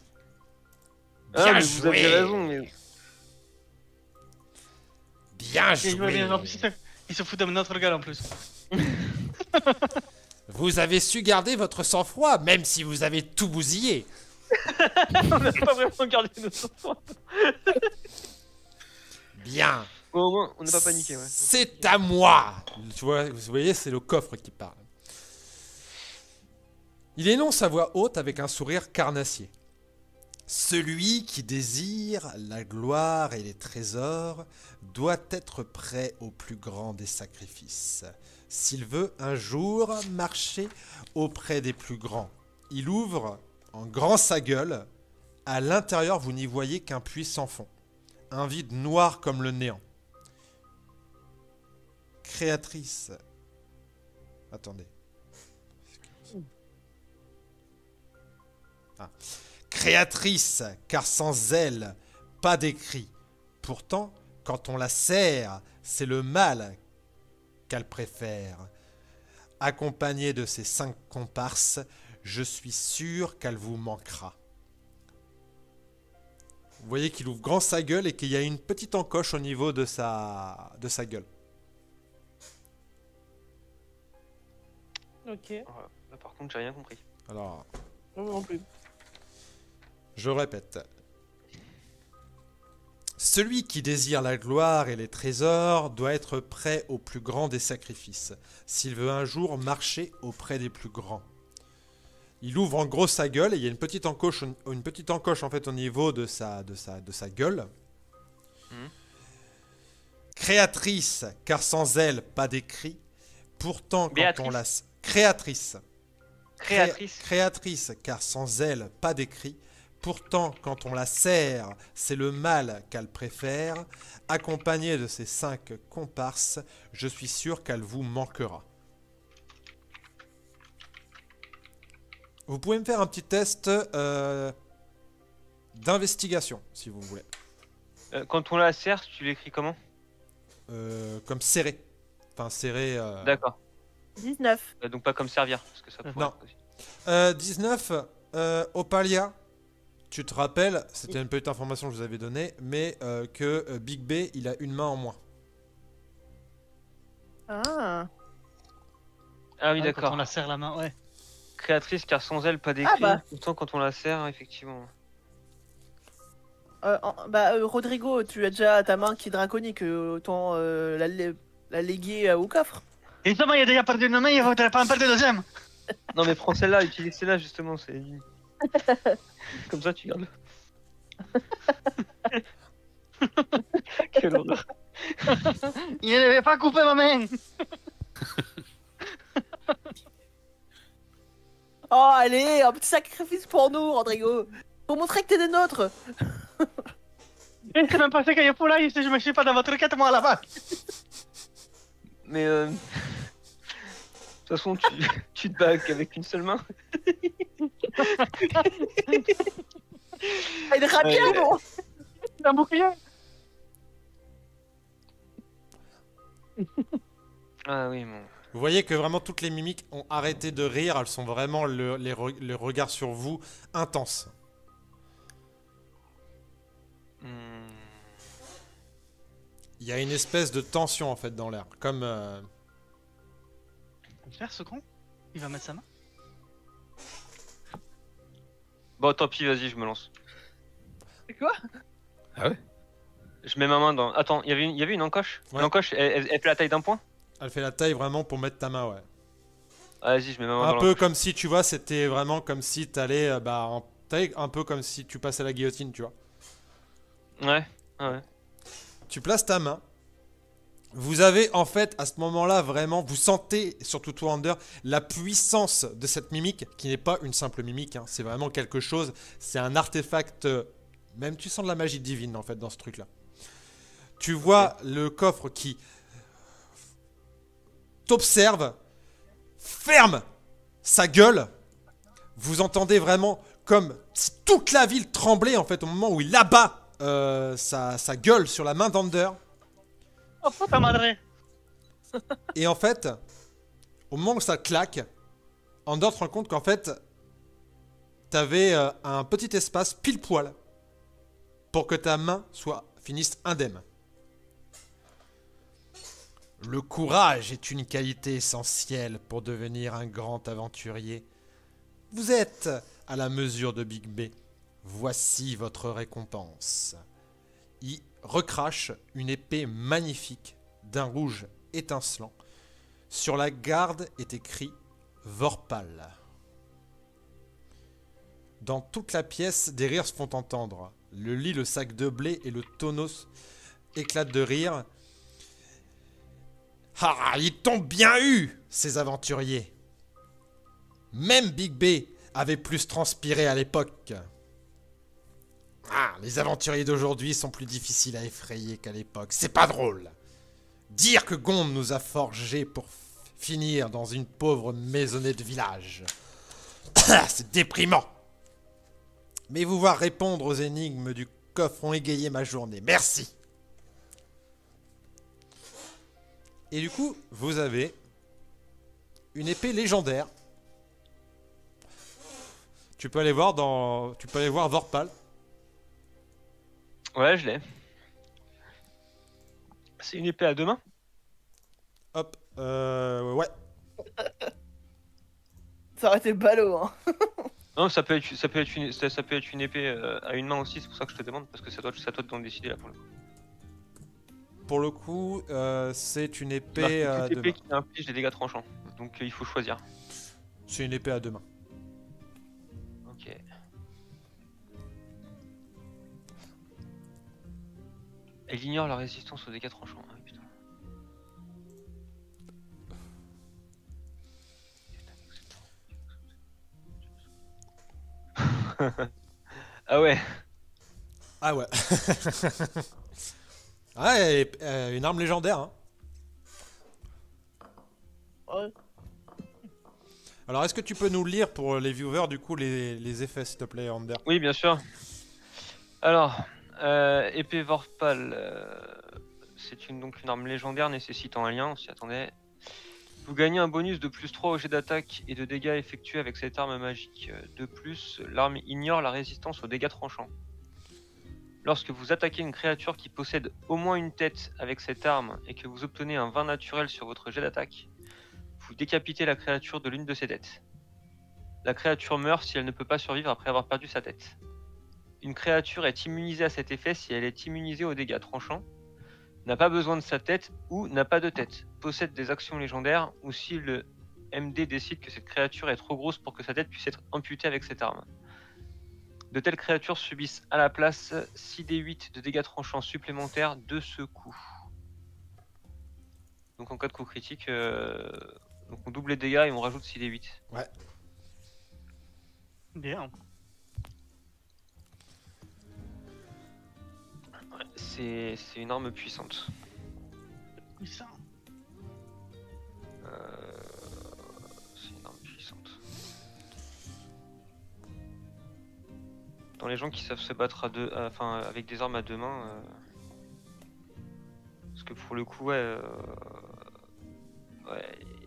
Bien Ah, mais vous avez joué. raison. Mais... Bien Et je vois bien, en plus, joué. il se fout de notre regard en plus. Vous avez su garder votre sang-froid, même si vous avez tout bousillé. on n'a pas vraiment gardé notre sang. Bien. Bon, au moins, on n'a pas paniqué, ouais. C'est à moi. Tu vois, vous voyez, c'est le coffre qui parle. Il énonce à voix haute avec un sourire carnassier. Celui qui désire la gloire et les trésors doit être prêt au plus grand des sacrifices. S'il veut un jour marcher auprès des plus grands, il ouvre en grand sa gueule. À l'intérieur, vous n'y voyez qu'un puits sans fond. Un vide noir comme le néant. Créatrice. Attendez. Ah. Créatrice, car sans elle, pas d'écrit. Pourtant, quand on la sert, c'est le mal qu'elle préfère. Accompagnée de ses 5 comparses, je suis sûr qu'elle vous manquera. Vous voyez qu'il ouvre grand sa gueule et qu'il y a une petite encoche au niveau de sa gueule. Ok. Là, par contre, j'ai rien compris. Alors, Non, non plus. je répète. Celui qui désire la gloire et les trésors doit être prêt au plus grand des sacrifices, s'il veut un jour marcher auprès des plus grands. Il ouvre en gros sa gueule et il y a une petite encoche en fait au niveau de sa gueule. Mhm. Créatrice, car sans elle, pas d'écrit. Pourtant, quand Béatrice. on la... Créatrice. Créatrice. Créatrice, car sans elle, pas d'écrit. Pourtant, quand on la serre, c'est le mal qu'elle préfère. Accompagnée de ses 5 comparses, je suis sûr qu'elle vous manquera. Vous pouvez me faire un petit test d'investigation, si vous voulez. Quand on la serre, tu l'écris comment? Comme serré. Enfin, serré... D'accord. 19. Donc pas comme servir, parce que ça pourrait Non. être aussi. 19, Opalia, tu te rappelles, c'était une petite information que je vous avais donnée, mais que Big B, il a une main en moins. Ah. Ah oui, Quand d'accord. on la serre la main, ouais. Créatrice car sans elle, pas d'écrit. bah. Pourtant, quand on la serre, effectivement. Rodrigo, tu as déjà ta main qui est draconique, autant la léguer au coffre. Et justement, il a déjà perdu une main, il faudrait pas en perdre une deuxième. Non, mais prends celle-là, utilise celle-là, justement. C'est comme ça, tu gardes. Quelle horreur. Il n'avait pas coupé ma main. Oh, allez, un petit sacrifice pour nous, Rodrigo. Pour montrer que t'es des nôtres. Et c'est même passé qu'il y a pour là, je me suis pas dans votre quête, moi, là-bas. Mais de toute façon, tu te bats avec une seule main. Ah, une rapière, Ouais. non? Un bouclier. Ah oui, bon. Vous voyez que vraiment toutes les mimiques ont arrêté de rire, elles sont vraiment le regard sur vous intense. Hmm. Il y a une espèce de tension en fait dans l'air, comme Faire ce con. Il va mettre sa main. Bon, tant pis, vas-y, je me lance. C'est quoi? Je mets ma main dans. Attends, il y avait une encoche. Ouais. L'encoche, elle fait la taille d'un point. elle fait la taille vraiment pour mettre ta main, ouais. Ah, vas-y, je mets ma main Un dans peu comme si tu vois, c'était vraiment comme si t'allais, en taille, un peu comme si tu passais la guillotine, tu vois. Ouais, ah ouais. Tu places ta main. Vous avez en fait à ce moment-là vraiment, vous sentez, surtout toi Ander, la puissance de cette mimique qui n'est pas une simple mimique, hein, c'est vraiment quelque chose, c'est un artefact, même tu sens de la magie divine en fait dans ce truc-là. Tu vois le coffre qui t'observe, ferme sa gueule, vous entendez vraiment comme si toute la ville tremblait en fait au moment où il abat sa gueule sur la main d'Ander. Oh, puta madre. Et en fait, au moment où ça claque, Andor te rend compte qu'en fait, t'avais un petit espace pile poil pour que ta main finisse indemne. Le courage est une qualité essentielle pour devenir un grand aventurier. Vous êtes à la mesure de Big B. Voici votre récompense. Il recrache une épée magnifique d'un rouge étincelant. Sur la garde est écrit Vorpal. Dans toute la pièce, des rires se font entendre. Le lit, le sac de blé et le tonneau éclatent de rire. Ah, ils t'ont bien eu, ces aventuriers. Même Big B avait plus transpiré à l'époque. Ah, les aventuriers d'aujourd'hui sont plus difficiles à effrayer qu'à l'époque. C'est pas drôle. Dire que Gonde nous a forgés pour finir dans une pauvre maisonnée de village. C'est déprimant. Mais vous voir répondre aux énigmes du coffre ont égayé ma journée. Merci. Et du coup, vous avez une épée légendaire. Tu peux aller voir Vorpal. Ouais, je l'ai. C'est une épée à 2 mains. Hop, ouais. Ça aurait été ballot, hein. Non, ça peut être une épée à une main aussi, c'est pour ça que je te demande, parce que c'est à toi de t'en décider là pour le coup. Pour le coup, c'est une Bah, épée à toute deux épée mains. qui inflige des dégâts tranchants. Donc il faut choisir. C'est une épée à 2 mains. Ok. Elle ignore la résistance aux dégâts tranchants. Ah, putain. Ah ouais. Ah ouais. Ouais, et, une arme légendaire. Hein. Ouais. Alors, est-ce que tu peux nous lire pour les viewers, du coup, les effets, s'il te plaît, Ander? Oui, bien sûr. Alors, épée Vorpal, c'est donc une arme légendaire nécessitant un lien, on s'y attendait. Vous gagnez un bonus de +3 au jet d'attaque et de dégâts effectués avec cette arme magique. De plus, l'arme ignore la résistance aux dégâts tranchants. Lorsque vous attaquez une créature qui possède au moins une tête avec cette arme et que vous obtenez un 20 naturel sur votre jet d'attaque, vous décapitez la créature de l'une de ses têtes. La créature meurt si elle ne peut pas survivre après avoir perdu sa tête. Une créature est immunisée à cet effet si elle est immunisée aux dégâts tranchants, n'a pas besoin de sa tête ou n'a pas de tête, possède des actions légendaires ou si le MD décide que cette créature est trop grosse pour que sa tête puisse être amputée avec cette arme. De telles créatures subissent à la place 6d8 de dégâts tranchants supplémentaires de ce coup. Donc en cas de coup critique, donc on double les dégâts et on rajoute 6d8. Ouais. Bien. Ouais, c'est une arme puissante. Puissant. C'est une arme puissante. Dans les gens qui savent se battre à deux, enfin avec des armes à deux mains, parce que pour le coup, ouais,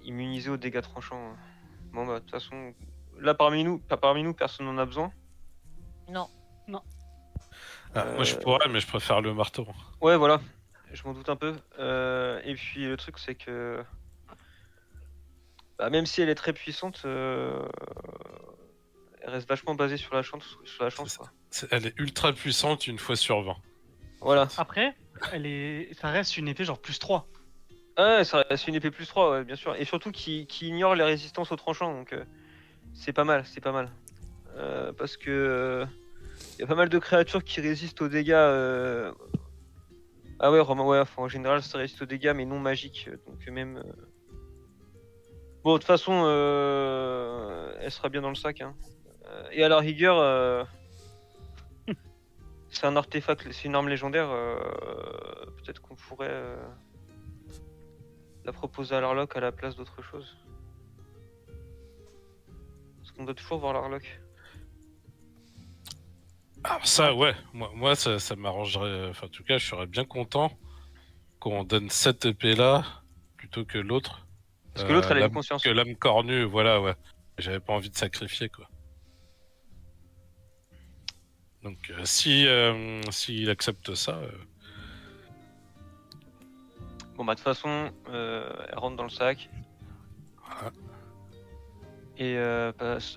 immunisé aux dégâts tranchants. Bon bah de toute façon, là parmi nous, personne n'en a besoin. Non. Moi je pourrais, mais je préfère le marteau. Ouais, voilà, je m'en doute un peu. Et puis le truc, c'est que même si elle est très puissante, elle reste vachement basée sur la chance, quoi. Elle est ultra puissante une fois sur 20. Voilà. Après, ça reste une épée genre +3. Ah, c'est une épée +3, ouais, bien sûr. Et surtout qui ignore les résistances aux tranchants, donc c'est pas mal, parce que y a pas mal de créatures qui résistent aux dégâts. Ah ouais, Romain, ouais, enfin, en général ça résiste aux dégâts, mais non magiques, donc même. Bon, de toute façon, elle sera bien dans le sac. Hein. Et à la rigueur, c'est un artefact, c'est une arme légendaire. Peut-être qu'on pourrait la proposer à l'Arlock à la place d'autre chose. Parce qu'on doit toujours voir l'Arlock. Ah ça ouais, moi ça m'arrangerait, enfin en tout cas je serais bien content qu'on donne cette épée là plutôt que l'autre. Parce que l'autre elle a une L'âme- conscience. Que l'âme cornue, voilà ouais. J'avais pas envie de sacrifier quoi. Donc s'il accepte ça, Bon bah de toute façon, elle rentre dans le sac. voilà. Et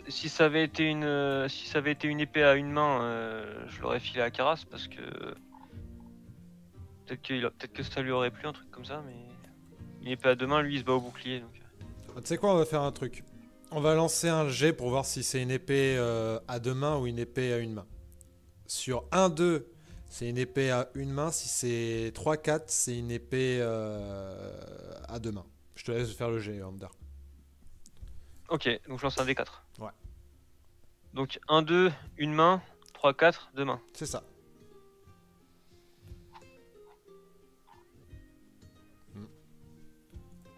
si ça avait été une épée à une main, je l'aurais filé à Karas parce que peut-être que ça lui aurait plu un truc comme ça, mais une épée à deux mains, lui il se bat au bouclier. Donc. Tu sais quoi, on va faire un truc. On va lancer un jet pour voir si c'est une épée à deux mains ou une épée à une main. Sur 1-2, c'est une épée à une main. Si c'est 3-4, c'est une épée à deux mains. Je te laisse faire le jet, Ander. Ok, donc je lance un D4. Ouais. Donc 1, 2, une main, 3, 4, deux mains. C'est ça.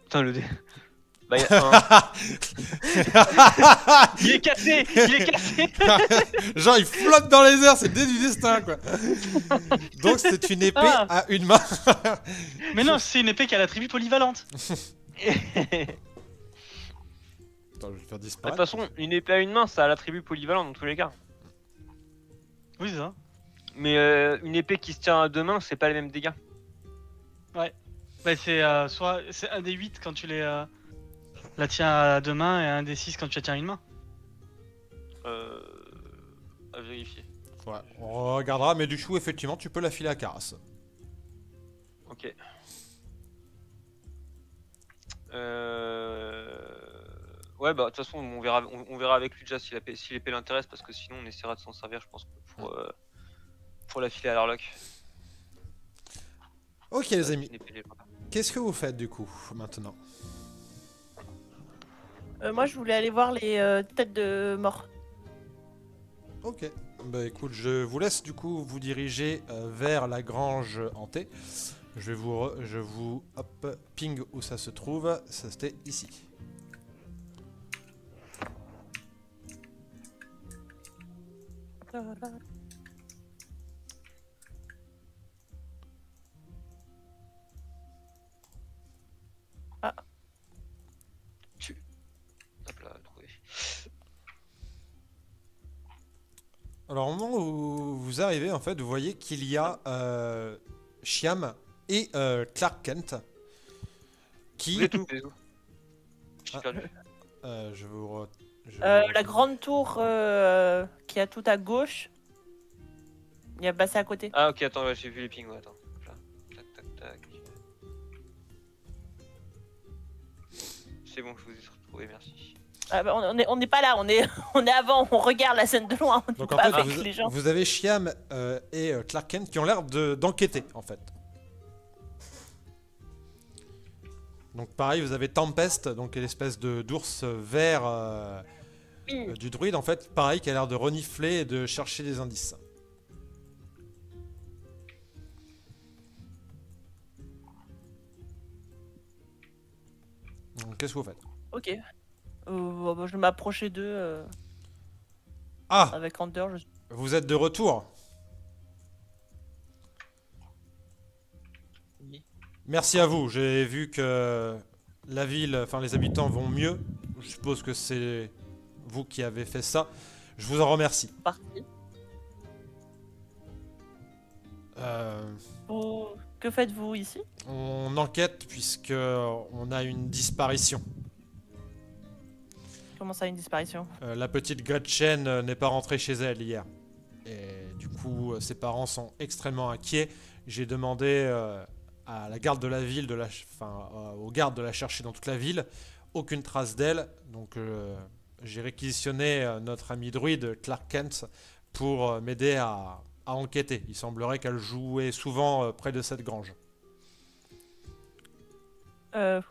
Putain le dé. Bah y a un. Il est cassé. Genre, il flotte dans les airs, c'est le dé du destin, quoi. Donc, c'est une épée Ah. à une main. Mais non, c'est une épée qui a l'attribut polyvalente. Attends, je vais le faire De toute disparaître. façon, une épée à une main, ça a l'attribut polyvalent dans tous les cas. Oui, c'est ça. Mais une épée qui se tient à deux mains, c'est pas les mêmes dégâts. Bah, c'est soit c'est un des 8 quand tu la tiens à deux mains et un des 6 quand tu la tiens à une main. À vérifier. Ouais, on regardera, mais du chou, effectivement, tu peux la filer à Karas. Ok. Ouais, bah de toute façon, on verra avec lui déjà si l'épée l'intéresse, parce que sinon on essaiera de s'en servir, je pense, pour la filer à l'Arlock. Ok, les amis. Une épée légendaire. Qu'est-ce que vous faites, du coup, maintenant? Moi, je voulais aller voir les têtes de mort. Ok. Bah écoute, je vous laisse du coup vous diriger vers la grange hantée. Je vous hop, ping où ça se trouve. Ça c'était ici. Hop là, trouvé. Alors au moment où vous arrivez, en fait, vous voyez qu'il y a Shyam et Clark Kent qui... Vous êtes où? Je suis Ah. perdu. je vous... La grande tour qui a tout à gauche. Il y a passé à côté. Ah ok, attends, ouais, j'ai vu les pings, ouais, attends. Hop là. Tac, tac, tac. C'est bon, je vous ai retrouvé, merci. Ah bah, on n'est pas là, on est, on est avant, on regarde la scène de loin, on n'est Donc en pas fait, avec les gens. vous avez Shyam et Clark Kent qui ont l'air d'enquêter, en fait. Donc pareil, vous avez Tempest, donc l'espèce d'ours vert du druide, en fait, pareil, qui a l'air de renifler et de chercher des indices. Donc, qu'est-ce que vous faites? Ok. Bah, je vais m'approcher d'eux Ah, avec Hunter. vous êtes de retour. Oui. Merci à vous, j'ai vu que la ville, enfin les habitants vont mieux. Je suppose que c'est vous qui avez fait ça. Je vous en remercie. Parti. Euh, Que faites-vous ici? on enquête puisque on a une disparition. Comment ça, une disparition? La petite Gretchen n'est pas rentrée chez elle hier. Et du coup, ses parents sont extrêmement inquiets. J'ai demandé à la garde de la ville, aux gardes de la chercher dans toute la ville. Aucune trace d'elle. Donc j'ai réquisitionné notre ami druide Clark Kent pour m'aider à enquêter. Il semblerait qu'elle jouait souvent près de cette grange.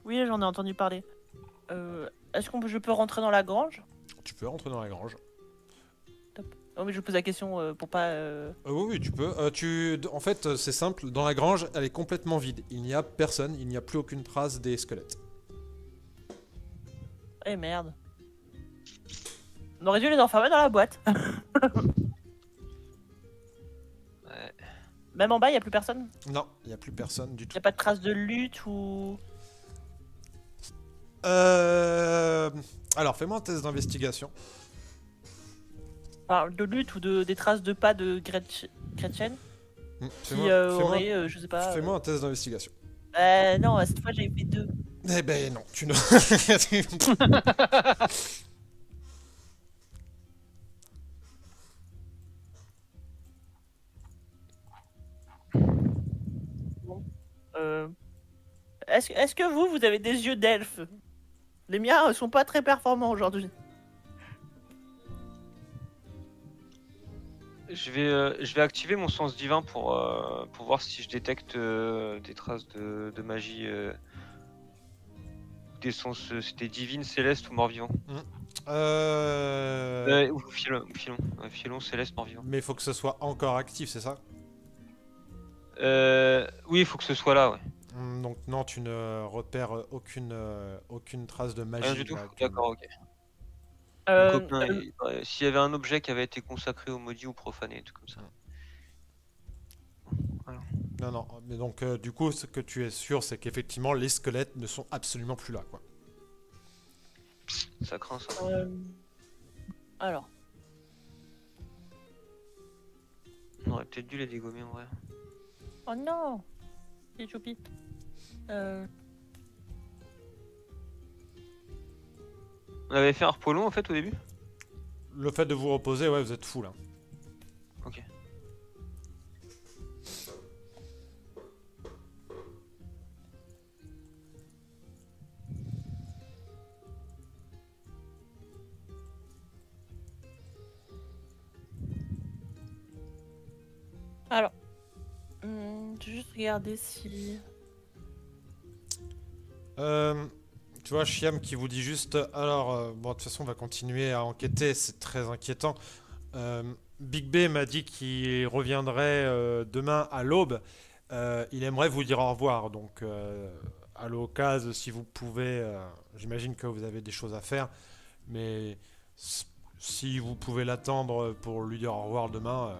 Oui, j'en ai entendu parler. Est-ce que je peux rentrer dans la grange? Tu peux rentrer dans la grange. Oh, mais je pose la question pour pas. Oui, oui, tu peux. En fait, c'est simple. Dans la grange, elle est complètement vide. Il n'y a personne. Il n'y a plus aucune trace des squelettes. Eh merde. On aurait dû les enfermer dans la boîte. Ouais. Même en bas, il n'y a plus personne? Non, il n'y a plus personne du Il tout. n'y a pas de traces de lutte ou. Alors, fais-moi un test d'investigation. Enfin, de lutte ou des traces de pas de Gretchen qui Fais-moi aurait, je sais pas. fais-moi un test d'investigation. Non, cette fois j'ai fait 2. Eh ben non, tu ne... Est-ce que vous avez des yeux d'elfe? Les miens sont pas très performants aujourd'hui. Je vais activer mon sens divin pour voir si je détecte des traces de magie. Des sens, c'était divine, céleste ou mort-vivant. Ou filon. Ouais, filon, céleste, mort-vivant. Mais il faut que ce soit encore actif, c'est ça? Oui, il faut que ce soit là, ouais. Donc non, tu ne repères aucune trace de magie. Rien du tout. là, actuellement. D'accord, ok. Euh, Mon copain, s'il y avait un objet qui avait été consacré au maudit ou profané, tout comme ça. Non, non, mais donc du coup, ce que tu es sûr, c'est qu'effectivement, les squelettes ne sont absolument plus là, quoi. Ça craint ça. Alors, On aurait peut-être dû les dégommer en vrai. oh non, c'est choupi. On avait fait un repos long en fait au début. Le fait de vous reposer, ouais, vous êtes fou, là. Ok. Alors, je vais juste regarder si. Tu vois, Chiam qui vous dit juste, alors, bon, de toute façon, on va continuer à enquêter, c'est très inquiétant. Big B m'a dit qu'il reviendrait demain à l'aube. Il aimerait vous dire au revoir. Donc, à l'occasion, si vous pouvez, j'imagine que vous avez des choses à faire. Mais si vous pouvez l'attendre pour lui dire au revoir demain,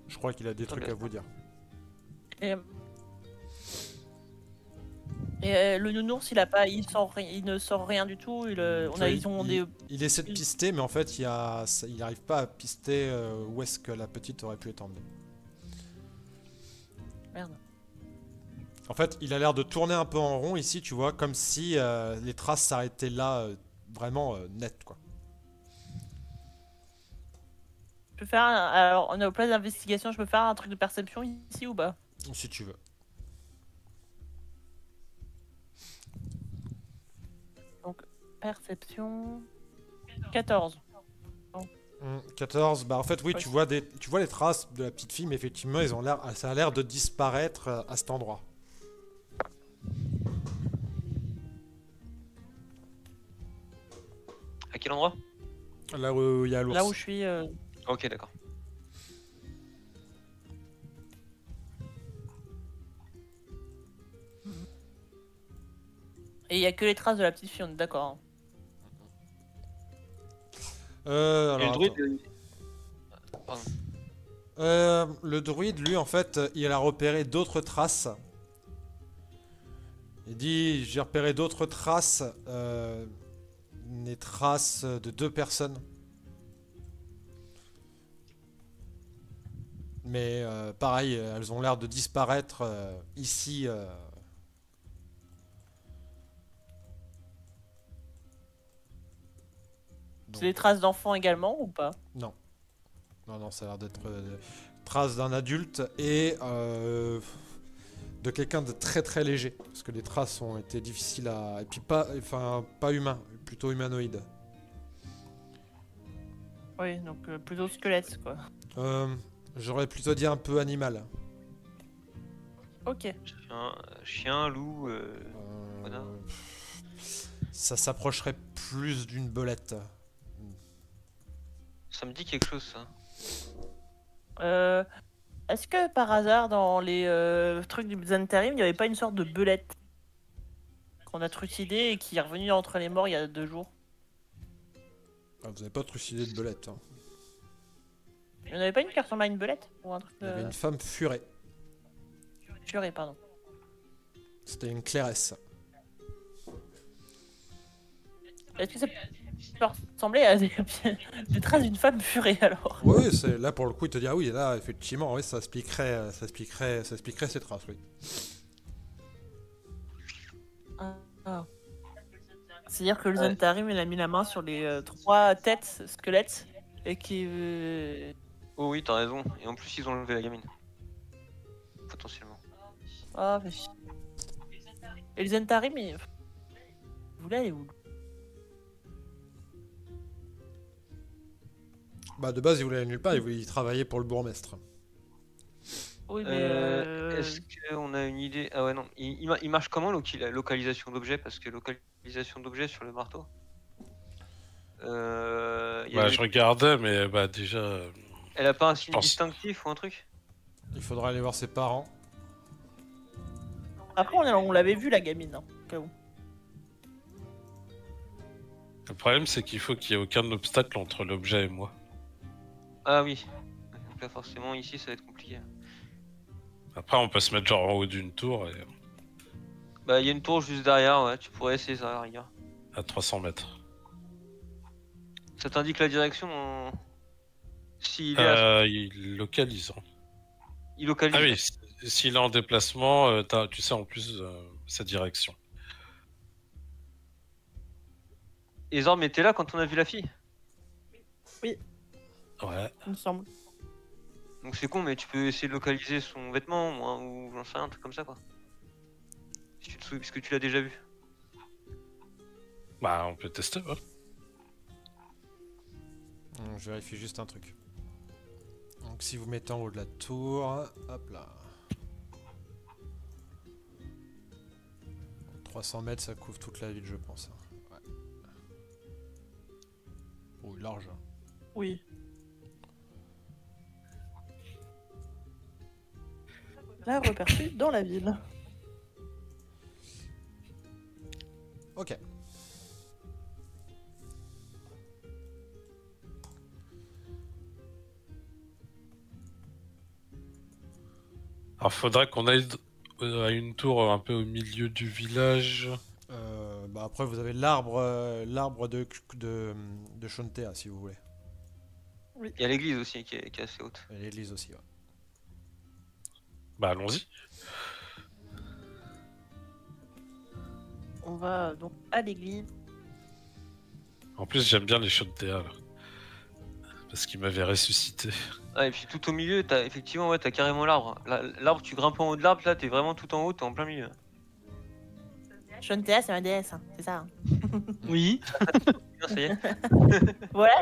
je crois qu'il a des Très trucs bien. à vous dire. Et, le nounours, il ne sort rien du tout. Tu vois, il essaie de pister, mais en fait, il n'arrive pas à pister où est-ce que la petite aurait pu être emmenée. Merde. En fait, il a l'air de tourner un peu en rond ici, tu vois, comme si les traces s'arrêtaient là, vraiment net, quoi. Je peux faire alors, on est au place d'investigation, je peux faire un truc de perception ici ou pas? Si tu veux. Donc, perception... 14. 14, bah en fait, oui, Ouais. tu vois les traces de la petite fille, mais effectivement, ça a l'air de disparaître à cet endroit. À quel endroit? Là où il y a l'ours. Là où je suis... Ok, d'accord. Et il y a que les traces de la petite fille, on est d'accord. Hein. Et Alors, le druide, attends. pardon. Le druide, lui, en fait, il a repéré d'autres traces. Il dit, j'ai repéré d'autres traces, des traces de 2 personnes. Mais pareil, elles ont l'air de disparaître ici. C'est des traces d'enfants également ou pas? Non. Non, ça a l'air d'être traces d'un adulte et de quelqu'un de très très léger. Parce que les traces ont été difficiles à... Et puis pas humain, plutôt humanoïde. Oui, donc plutôt squelette quoi. J'aurais plutôt dit un peu animal. Ok. Chien, loup, renard. Ça s'approcherait plus d'une belette. Ça me dit quelque chose, ça. Est-ce que par hasard dans les trucs du Xantarim, il n'y avait pas une sorte de belette qu'on a trucidé et qui est revenue entre les morts il y a 2 jours? Ah, vous n'avez pas trucidé de belette. Hein. Il n'y en avait pas une qui ressemblait à une belette? Ou un truc Il y avait une femme furée. Furée, pardon. C'était une clairesse. Est-ce que ça peut ressembler à des traces d'une femme furée alors? Oui, c'est là pour le coup, il te dit ah oui, là effectivement, oui, ça expliquerait ces traces, oui. Ah. C'est-à-dire que le Ouais. Xantarim il a mis la main sur les 3 têtes squelettes et qui Oh oui, t'as raison. Et en plus, ils ont enlevé la gamine. Potentiellement. ah mais... Et le Xantarim il... Vous voulez aller où? Bah de base, il voulait aller nulle part, il voulait y travailler pour le bourgmestre. Oui mais Est-ce qu'on a une idée? Ah ouais, non. Il marche comment la localisation d'objets? Parce que localisation d'objets sur le marteau. Il y a Bah, des- je regardais, mais bah déjà. Elle a pas un signe pense- distinctif ou un truc? Il faudra aller voir ses parents. Après on l'avait vu la gamine, hein, au cas où. Le problème, c'est qu'il faut qu'il n'y ait aucun obstacle entre l'objet et moi. Ah oui. Donc là, forcément, ici, ça va être compliqué. Après, on peut se mettre genre en haut d'une tour et Bah, il y a une tour juste derrière, ouais. Tu pourrais essayer ça à la rigueur. à 300 mètres. Ça t'indique la direction S'il est à... Il localise. Hein. Il localise. Ah oui, s'il est en déplacement, tu sais en plus sa direction. Et Zorm était là quand on a vu la fille. Ouais. Il me semble. Donc c'est con, mais tu peux essayer de localiser son vêtement, moi, ou j'en sais rien, un truc comme ça, quoi. Si tu te souviens, puisque tu l'as déjà vu. Bah, on peut tester, ouais. Je vérifie juste un truc. Donc si vous mettez en haut de la tour, hop là. 300 mètres, ça couvre toute la ville, je pense. Ouais. Oh, large. Oui. la repercute dans la ville. Ok. Alors faudrait qu'on aille à une tour un peu au milieu du village. Bah après, vous avez l'arbre de Shontea, si vous voulez. Il y a l'église aussi qui est assez haute. Et l'église aussi, ouais. Bah allons-y. On va donc à l'église. En plus j'aime bien les chauds de théâtre. Parce qu'ils m'avaient ressuscité. Ah, et puis tout au milieu, t'as effectivement, ouais, t'as carrément l'arbre. L'arbre, tu grimpes en haut de l'arbre, là, t'es vraiment tout en haut, t'es en plein milieu. Shontea, c'est un DS, hein, c'est ça. Oui. Bien, ça y est. Voilà.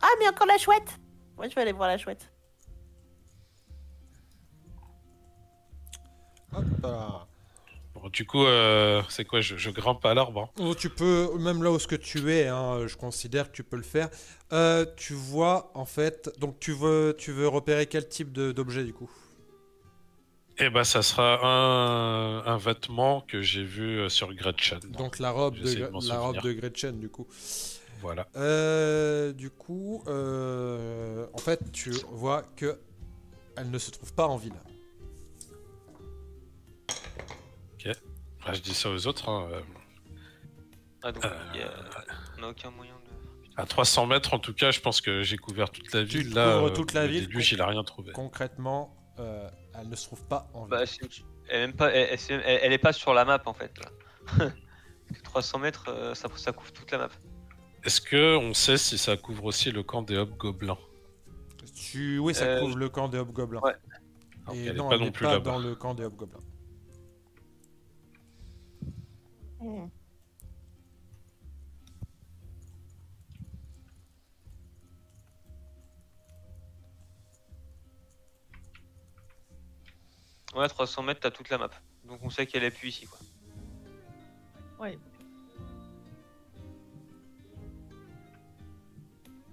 Ah, mais encore la chouette. Moi, je vais aller voir la chouette. Hop là. Bon, du coup, c'est quoi, je grimpe à l'arbre. Hein. Oh, tu peux, même là où ce que tu es, hein, je considère que tu peux le faire. Tu vois, en fait, donc tu veux repérer quel type d'objet du coup? Et bah ça sera un vêtement que j'ai vu sur Gretchen. Donc la robe J'essaie de m'en souvenir. Gretchen du coup. Voilà. Du coup, en fait, tu vois que elle ne se trouve pas en ville. Ah, je dis ça aux autres. Hein. Ah, donc, on n'a aucun moyen de. À 300 mètres, en tout cas, je pense que j'ai couvert toute la Tu ville. Là, couvres toute la le ville, début, il a rien trouvé. Concrètement, elle ne se trouve pas en ville. Bah, elle est même pas, elle est pas sur la map en fait. Là. Parce que 300 mètres, ça couvre toute la map. Est-ce que on sait si ça couvre aussi le camp des hobgoblins? Oui, ça couvre le camp des hobgoblins. Ouais. Donc, Et elle non, est pas elle non n'est plus pas là-bas. dans le camp des hobgoblins. Ouais, 300 mètres, t'as toute la map. Donc on sait qu'elle est plus ici quoi. Ouais.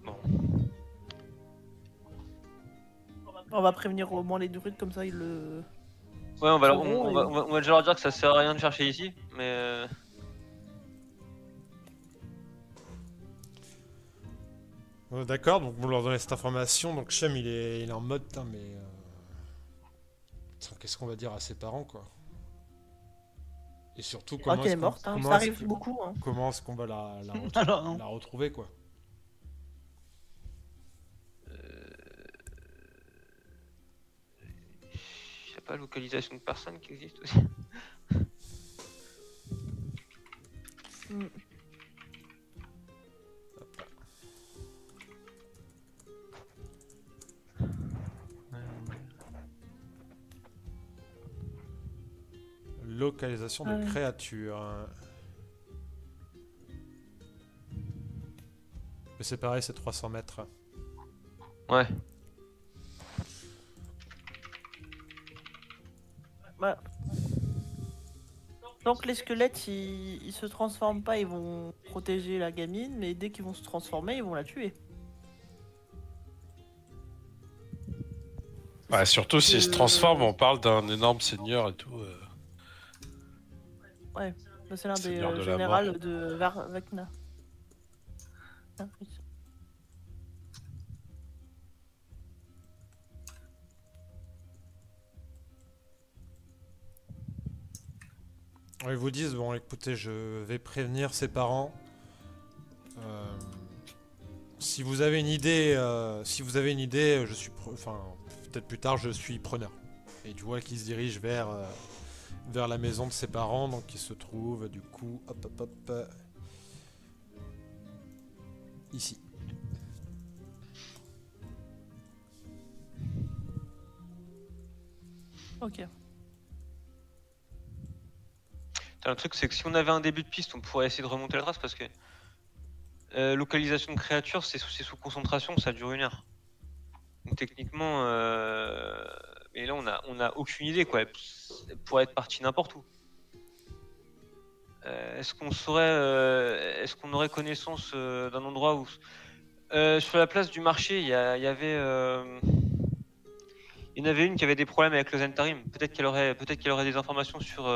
Bon. On va prévenir au moins les druides, comme ça ils le. Ouais, on va, Sauront, on va déjà leur dire que ça sert à rien de chercher ici, mais. D'accord, donc vous leur donnez cette information. Donc Shem, il est en mode, putain, mais qu'est-ce qu'on va dire à ses parents, quoi? Et surtout, Ah, comment qu'elle est-ce est qu'on morte, hein. comment Ça est-ce arrive que- beaucoup. Hein. comment est-ce qu'on va la Alors, non. la retrouver, quoi? Y a pas localisation de personne qui existe aussi. Hop là. Localisation de Ah ouais. créatures. Mais c'est pareil, c'est 300 mètres. Ouais. Bah. Donc les squelettes, ils se transforment pas, ils vont protéger la gamine, mais dès qu'ils vont se transformer, ils vont la tuer. Ouais, surtout s'ils se transforment, on parle d'un énorme seigneur et tout. Ouais, c'est l'un des Seigneur de la générales de Vecna. Ah, oui. Ils vous disent, bon écoutez, je vais prévenir ses parents. Si vous avez une idée, je suis, enfin peut-être plus tard, je suis preneur. Et tu vois qu'il se dirige vers la maison de ses parents, donc qui se trouve du coup, hop, ici. Ok. Le truc, c'est que si on avait un début de piste, on pourrait essayer de remonter la trace parce que localisation de créatures, c'est sous concentration, ça dure 1 heure. Donc techniquement, mais là on a aucune idée quoi. Elle pourrait être partie n'importe où. Est-ce qu'on aurait connaissance d'un endroit où sur la place du marché, il y avait Il y en avait une qui avait des problèmes avec le Zentarim. Peut-être qu'elle aurait des informations sur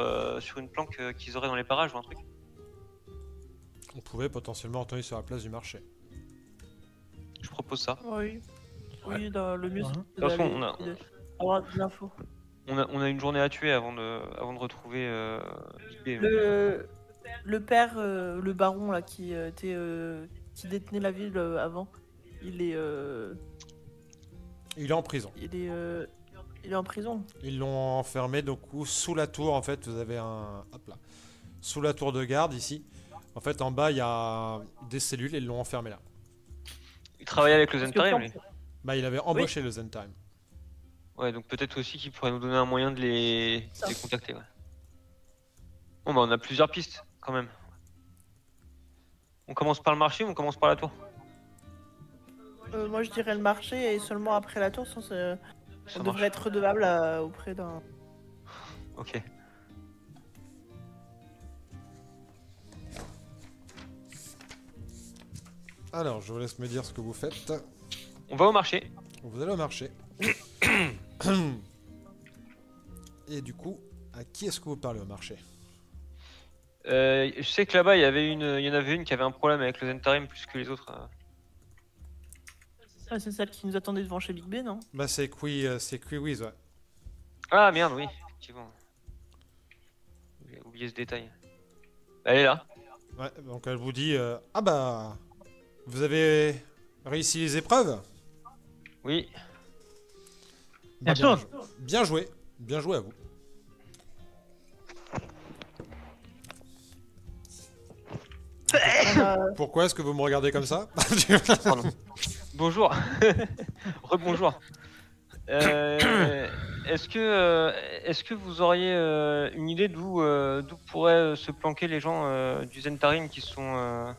une planque qu'ils auraient dans les parages ou un truc. On pouvait potentiellement retourner sur la place du marché. Je propose ça. Oui. Ouais. Oui, le mieux, Ouais. c'est De toute façon, d'aller avoir des infos. On a une journée à tuer avant de retrouver Big B. Le père, le baron là qui qui détenait la ville avant, il est Il est en prison. il est en prison. Ils l'ont enfermé donc sous la tour en fait. Vous avez un hop là, sous la tour de garde ici. En fait, en bas il y a des cellules et ils l'ont enfermé là. Il travaillait avec le Parce que Zentarim, quand- lui. Bah, il avait embauché le Zentime. Ouais, donc peut-être aussi qu'il pourrait nous donner un moyen de les contacter. Ouais. Bon, bah, on a plusieurs pistes quand même. On commence par le marché ou on commence par la tour? Moi je dirais le marché et seulement après la tour, sinon Ça on marche. devrait être redevable auprès d'un. Ok. Alors, je vous laisse me dire ce que vous faites. On va au marché. Vous allez au marché. Et du coup, à qui est-ce que vous parlez au marché? Je sais que là-bas, il y en avait une qui avait un problème avec le Zentarim plus que les autres. Ah, c'est celle qui nous attendait devant chez Big Ben, non? Bah, c'est Quiwiz, ouais. Ah merde, oui, effectivement. J'ai oublié ce détail. Elle est là. Ouais, donc elle vous dit ah bah, vous avez réussi les épreuves? Oui. Bah, Bien sûr. bien joué. Bien joué à vous. On a- Pourquoi est-ce que vous me regardez comme ça? Pardon. Bonjour. Rebonjour. Est-ce que vous auriez une idée d'où pourraient se planquer les gens du Zentarim qui sont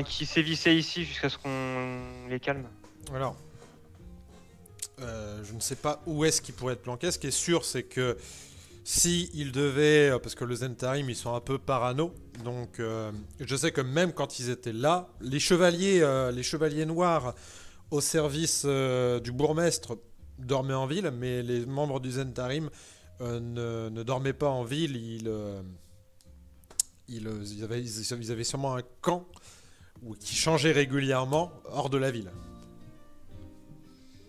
qui sévissaient ici jusqu'à ce qu'on les calme? Alors, je ne sais pas où est-ce qu'il pourrait être planqué. Ce qui est sûr, c'est que si il devait, parce que le Zentarim, ils sont un peu parano, donc je sais que même quand ils étaient là, les chevaliers noirs au service du bourgmestre dormaient en ville, mais les membres du Zentarim ne dormaient pas en ville. Ils avaient sûrement un camp qui changeait régulièrement hors de la ville.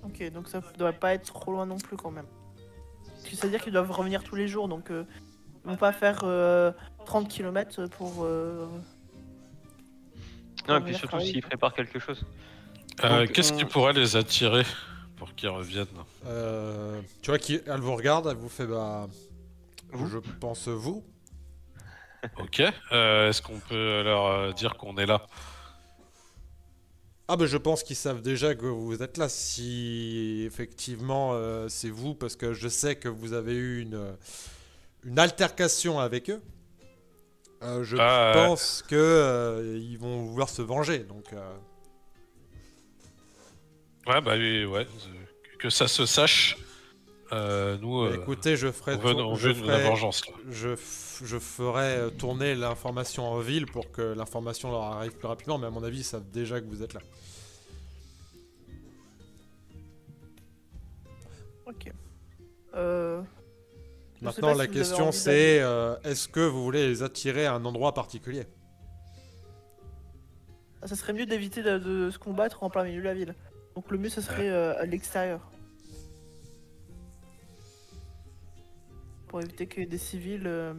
Ok, donc ça doit pas être trop loin non plus quand même. C'est-à-dire qu'ils doivent revenir tous les jours, donc ils vont pas faire 30 km pour. Non, et revenir puis surtout travailler, s'ils quoi. préparent quelque chose. Donc, Qu'est-ce qui pourrait les attirer pour qu'ils reviennent? Tu vois qu'elle vous regarde, elle vous fait bah, Vous je pense vous. Ok. Est-ce qu'on peut leur dire qu'on est là? Ah bah je pense qu'ils savent déjà que vous êtes là. Si effectivement c'est vous, parce que je sais que vous avez eu une altercation avec eux. Je pense que ils vont vouloir se venger. Donc Ouais, bah oui, ouais. Que ça se sache. Nous, écoutez, je ferai on veut la vengeance. Là. je ferai tourner l'information en ville pour que l'information leur arrive plus rapidement. Mais à mon avis, ils savent déjà que vous êtes là. Ok. Maintenant, pas la si vous question avez c'est est-ce que vous voulez les attirer à un endroit particulier? Ça serait mieux d'éviter de se combattre en plein milieu de la ville. Donc le mieux, ce serait à l'extérieur. Pour éviter que des civils.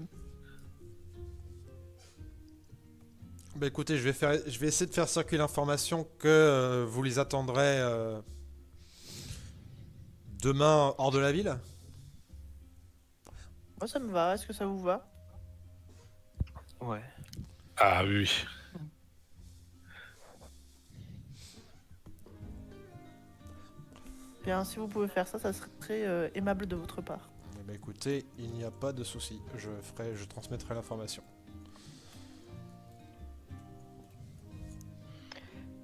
Bah écoutez, je vais essayer de faire circuler l'information que vous les attendrez demain hors de la ville. Moi, ça me va. Est-ce que ça vous va? Ouais. Ah oui. Bien, si vous pouvez faire ça, ça serait très aimable de votre part. Bah écoutez, il n'y a pas de souci. Je transmettrai l'information.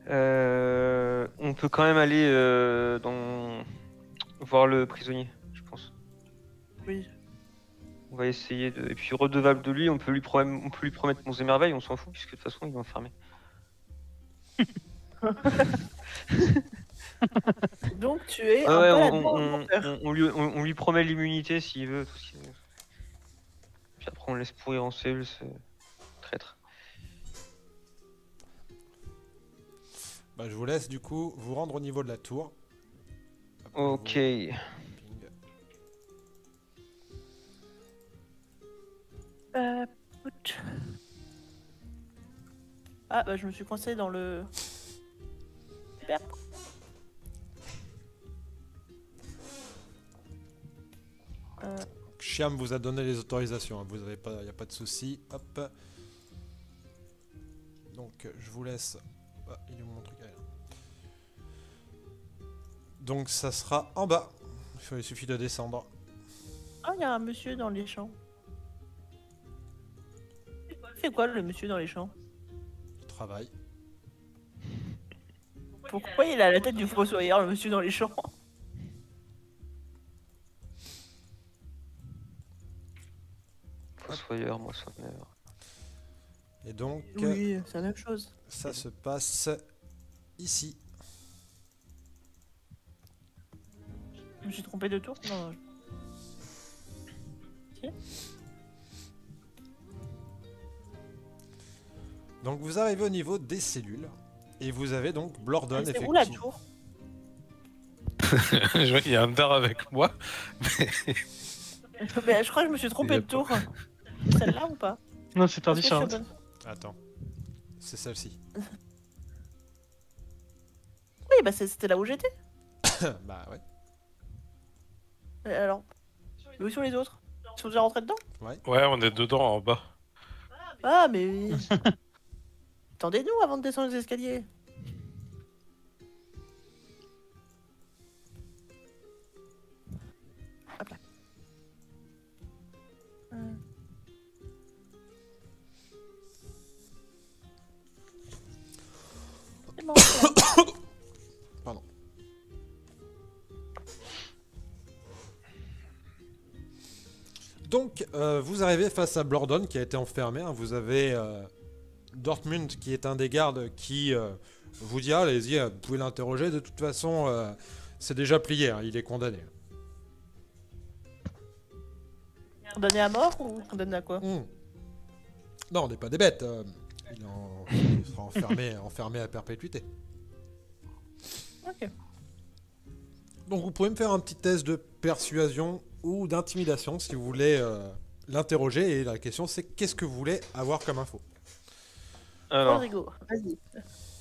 On peut quand même aller voir le prisonnier, je pense. Oui. On va essayer de. Et puis redevable de lui, on peut lui promettre Monts et Merveilles, on s'en fout, puisque de toute façon il est enfermé. Donc tu es Ouais, un ouais, peu on, là-dedans, on- menteur. on lui promet l'immunité s'il veut. Tout ce qu'il veut. Puis après, on le laisse pourrir en cellule, ce traître. Bah, je vous laisse du coup vous rendre au niveau de la tour. Hop, je Ok. vous ping. Ouch. Ah bah je me suis coincé dans le... Super. Chiam vous a donné les autorisations, hein, vous avez pas, y a pas de souci. Hop. Donc je vous laisse. Ah, il est où mon truc? Ah, là. Donc ça sera en bas. Il suffit de descendre. Ah, il y a un monsieur dans les champs. Il fait quoi le monsieur dans les champs? Il travaille. Pourquoi il a la tête du fossoyeur, le monsieur dans les champs? Fossoyeur, moissonneur. Et donc Oui, c'est la même chose. ça se passe ici. Je me suis trompé de tour? Non. Donc vous arrivez au niveau des cellules. Et vous avez donc Blordon, C'est effectivement. où la tour? Je vois qu'il y a un dard avec moi. Mais je crois que je me suis trompé de tour. Celle-là ou pas? Non, c'est pas Est-ce que je suis différent. bonne? Attends. C'est celle-ci. Oui, bah c'était là où j'étais. Bah ouais. Alors, mais où sont les autres? Ils sont déjà rentrés dedans? Ouais, on est dedans en bas. Ah, mais... Attendez-nous avant de descendre les escaliers. Hop là. C'est bon, c'est bon. Pardon. Donc, vous arrivez face à Blordon qui a été enfermé. Hein. Vous avez Dortmund qui est un des gardes qui vous dit allez-y, vous pouvez l'interroger. De toute façon, c'est déjà plié, hein, il est condamné. Condamné à mort ou condamné à quoi? Non, on n'est pas des bêtes. Il sera enfermé à perpétuité. Ok. Donc vous pouvez me faire un petit test de persuasion ou d'intimidation si vous voulez l'interroger. Et la question c'est qu'est-ce que vous voulez avoir comme info? Alors, Rodrigo, vas-y.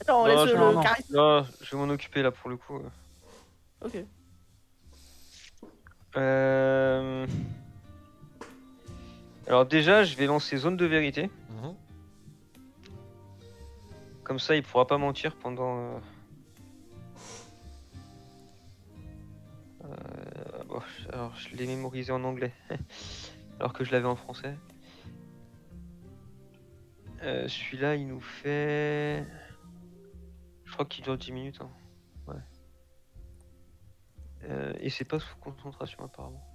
Attends, on Non, laisse non, le non. charisme. là, je vais m'en occuper là pour le coup. Ok. Alors déjà, je vais lancer zone de vérité. Mhm. Comme ça, il pourra pas mentir pendant. Bon, alors, je l'ai mémorisé en anglais, alors que je l'avais en français. Celui-là, il nous fait. Je crois qu'il dure 10 minutes. Hein. Ouais. Et c'est pas sous concentration apparemment.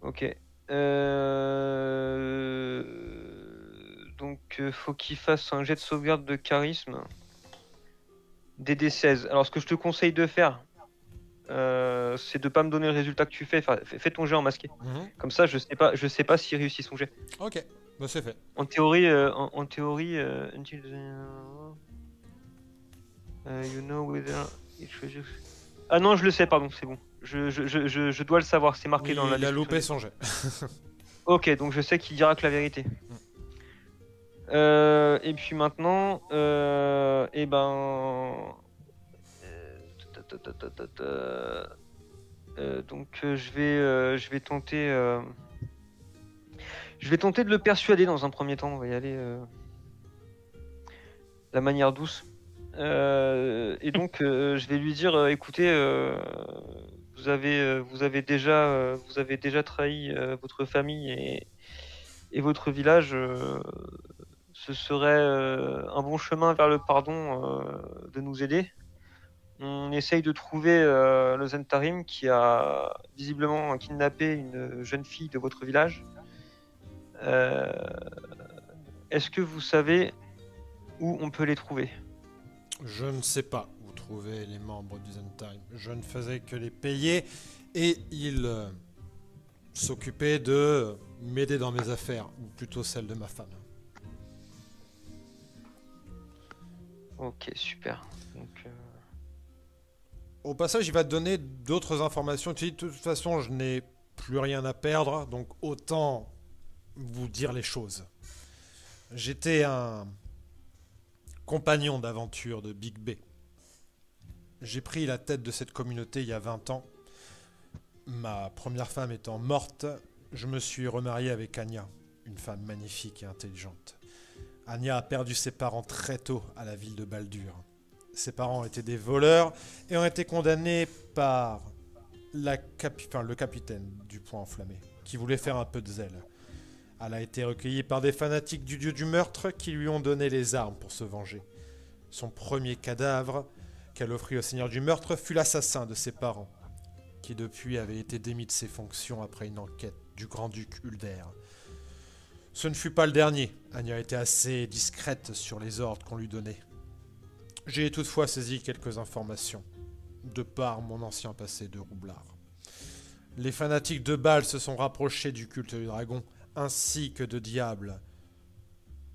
Ok. Donc, faut qu'il fasse un jet de sauvegarde de charisme. DD16. Alors, ce que je te conseille de faire, c'est de pas me donner le résultat que tu fais. Enfin, fais ton jet en masqué. Mhm. Comme ça, je sais pas s'il réussit son jet. Ok, bah c'est fait. En théorie, until you know whether it was- Ah non, je le sais, pardon, c'est bon. Je dois le savoir, c'est marqué Oui, dans la il a description. loupé son jet. Ok, donc je sais qu'il dira que la vérité. Et puis maintenant, et ben, donc je vais tenter, de le persuader dans un premier temps. On va y aller la manière douce. Et donc je vais lui dire, écoutez, vous avez déjà trahi votre famille et votre village. Ce serait un bon chemin vers le pardon de nous aider. On essaye de trouver le Zentarim qui a visiblement kidnappé une jeune fille de votre village. Est-ce que vous savez où on peut les trouver? Je ne sais pas où trouver les membres du Zentime. Je ne faisais que les payer et ils s'occupaient de m'aider dans mes affaires, ou plutôt celles de ma femme. Ok, super. Donc, Au passage, il va te donner d'autres informations. Tu dis, de toute façon, je n'ai plus rien à perdre, donc autant vous dire les choses. J'étais un compagnon d'aventure de Big B. J'ai pris la tête de cette communauté il y a 20 ans. Ma première femme étant morte, je me suis remarié avec Anya, une femme magnifique et intelligente. Anya a perdu ses parents très tôt à la ville de Baldur. Ses parents étaient des voleurs et ont été condamnés par le capitaine du Point Enflammé, qui voulait faire un peu de zèle. Elle a été recueillie par des fanatiques du dieu du meurtre qui lui ont donné les armes pour se venger. Son premier cadavre qu'elle offrit au seigneur du meurtre fut l'assassin de ses parents, qui depuis avait été démis de ses fonctions après une enquête du grand-duc Ulder. Ce ne fut pas le dernier. Anya était assez discrète sur les ordres qu'on lui donnait. J'ai toutefois saisi quelques informations, de par mon ancien passé de roublard. Les fanatiques de Baal se sont rapprochés du culte du dragon, ainsi que de diables.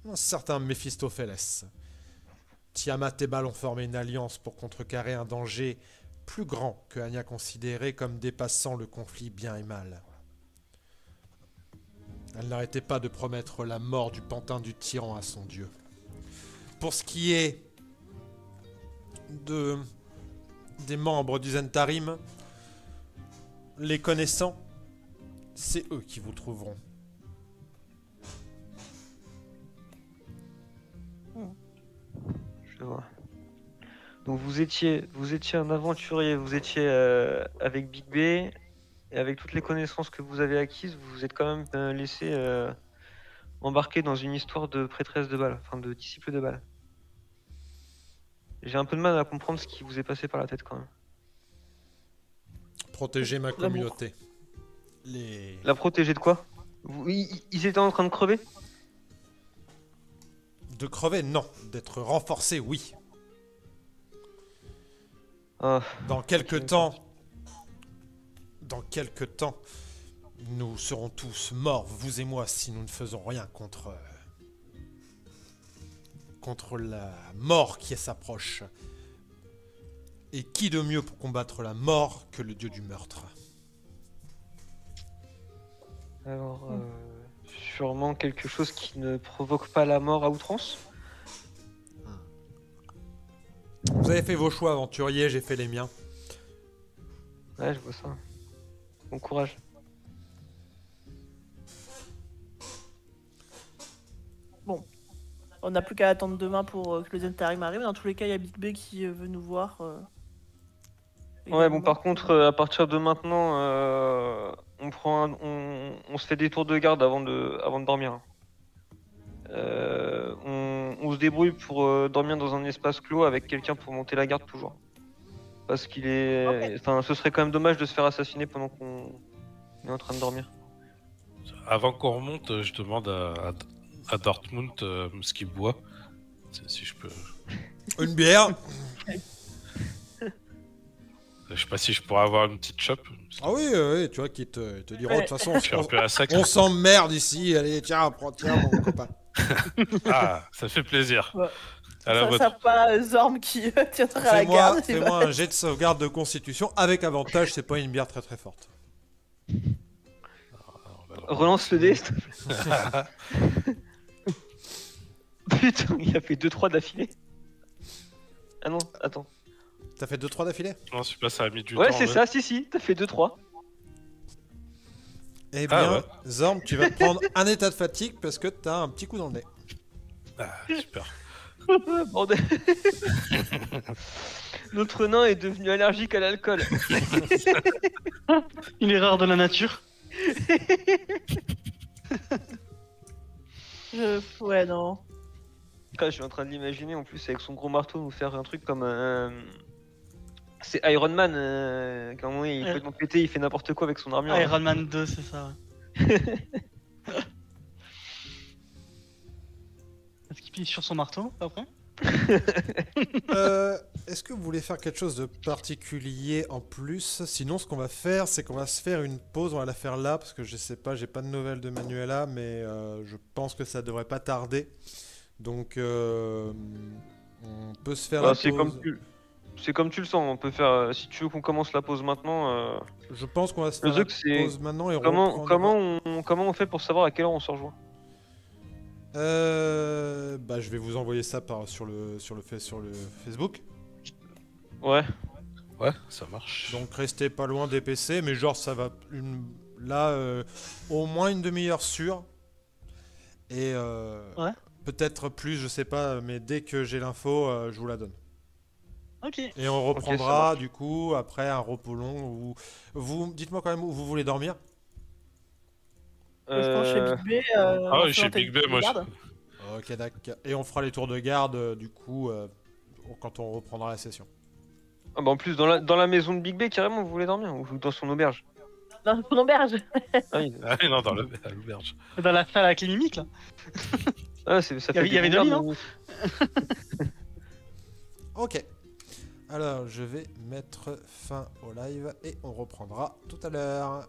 Un certain Méphistophélès. Tiamat et Baal ont formé une alliance pour contrecarrer un danger plus grand que Anya considérait comme dépassant le conflit bien et mal. Elle n'arrêtait pas de promettre la mort du pantin du tyran à son dieu. Pour ce qui est des membres du Zentarim, les connaissant, c'est eux qui vous trouveront. je vois. Donc vous étiez un aventurier, vous étiez avec Big B, et avec toutes les connaissances que vous avez acquises, vous vous êtes quand même laissé embarquer dans une histoire de prêtresse de Baal, enfin de disciple de Baal. J'ai un peu de mal à comprendre ce qui vous est passé par la tête quand même. Protéger ma communauté. La protéger de quoi? Ils étaient en train de crever? De crever, non. D'être renforcés, oui. Ah, Dans quelques temps, nous serons tous morts, vous et moi, si nous ne faisons rien contre la mort qui s'approche. Et qui de mieux pour combattre la mort que le dieu du meurtre? alors, sûrement quelque chose qui ne provoque pas la mort à outrance? Vous avez fait vos choix aventuriers, j'ai fait les miens. Ouais, je vois ça. Bon courage. On n'a plus qu'à attendre demain pour que le Zentarim arrive. Dans tous les cas, il y a Big B qui veut nous voir. Ouais, bon, par contre, à partir de maintenant, on se fait des tours de garde avant de dormir. On se débrouille pour dormir dans un espace clos avec quelqu'un pour monter la garde toujours. Parce qu'il est... Ok. Enfin, ce serait quand même dommage de se faire assassiner pendant qu'on est en train de dormir. Avant qu'on remonte, je demande à Dortmund ce qu'il boit. Si je peux. Une bière. Je sais pas si je pourrais avoir une petite chope. Ah oui, oui, tu vois, qui te diront, de toute façon, Je suis un peu à sec. on s'emmerde ici, allez, tiens, prends, tiens, mon copain. Ah, ça fait plaisir. Ouais. À la Ça vôtre. sert pas à Zorm qui tiendra à la garde. Fais-moi un jet de sauvegarde de constitution, avec avantage, c'est pas une bière très très forte. Relance le dé, s'il te plaît. Putain, il a fait 2-3 d'affilée. Ah non, attends. T'as fait 2-3 d'affilée? Non, je sais pas, ça a mis du Ouais, temps. c'est ça, si, t'as fait 2-3. Eh Ah bien, ouais. Zorm, tu vas te prendre un état de fatigue parce que t'as un petit coup dans le nez. Ah, super. Bordel. Notre nain est devenu allergique à l'alcool. Une erreur de la nature. Ouais, non. Je suis en train de l'imaginer en plus avec son gros marteau nous faire un truc comme c'est Iron Man qu'à un moment il peut péter, il fait n'importe quoi avec son armure. Iron Man 2, c'est ça. Ouais. Est-ce qu'il pile sur son marteau après? Est-ce que vous voulez faire quelque chose de particulier en plus? Sinon, ce qu'on va faire, c'est qu'on va se faire une pause. On va la faire là parce que je sais pas, j'ai pas de nouvelles de Manuela, mais je pense que ça devrait pas tarder. Donc, on peut se faire Bah, la c'est pause. comme tu le sens. On peut faire. Si tu veux qu'on commence la pause maintenant. Je pense qu'on va se Le faire la truc, c'est pause maintenant et Comment, reprendre. comment on fait pour savoir à quelle heure on se rejoint? Bah, je vais vous envoyer ça sur le Facebook. Ouais. Ouais, ça marche. Donc restez pas loin des PC, mais genre ça va là au moins une demi-heure sûre. Et Ouais. peut-être plus, je sais pas, mais dès que j'ai l'info, je vous la donne. Ok. Et on ça reprendra marche. du coup après un repos long où vous dites-moi quand même où vous voulez dormir. Je pense chez Big B. Ah en oui, chez faisant tes Big B, moi je... gardes. Ok, d'accord. Et on fera les tours de garde du coup quand on reprendra la session. Ah bah en plus, dans la maison de Big B, carrément, vous voulez dormir? Ou dans son auberge? Dans son auberge. Ah oui. Ah oui, non, dans à l'auberge. Dans la salle avec les mimiques, là. Ah, ça Il y fait avait- il y avait des deux bons lits, gardes, non mais- Ok. Alors je vais mettre fin au live et on reprendra tout à l'heure.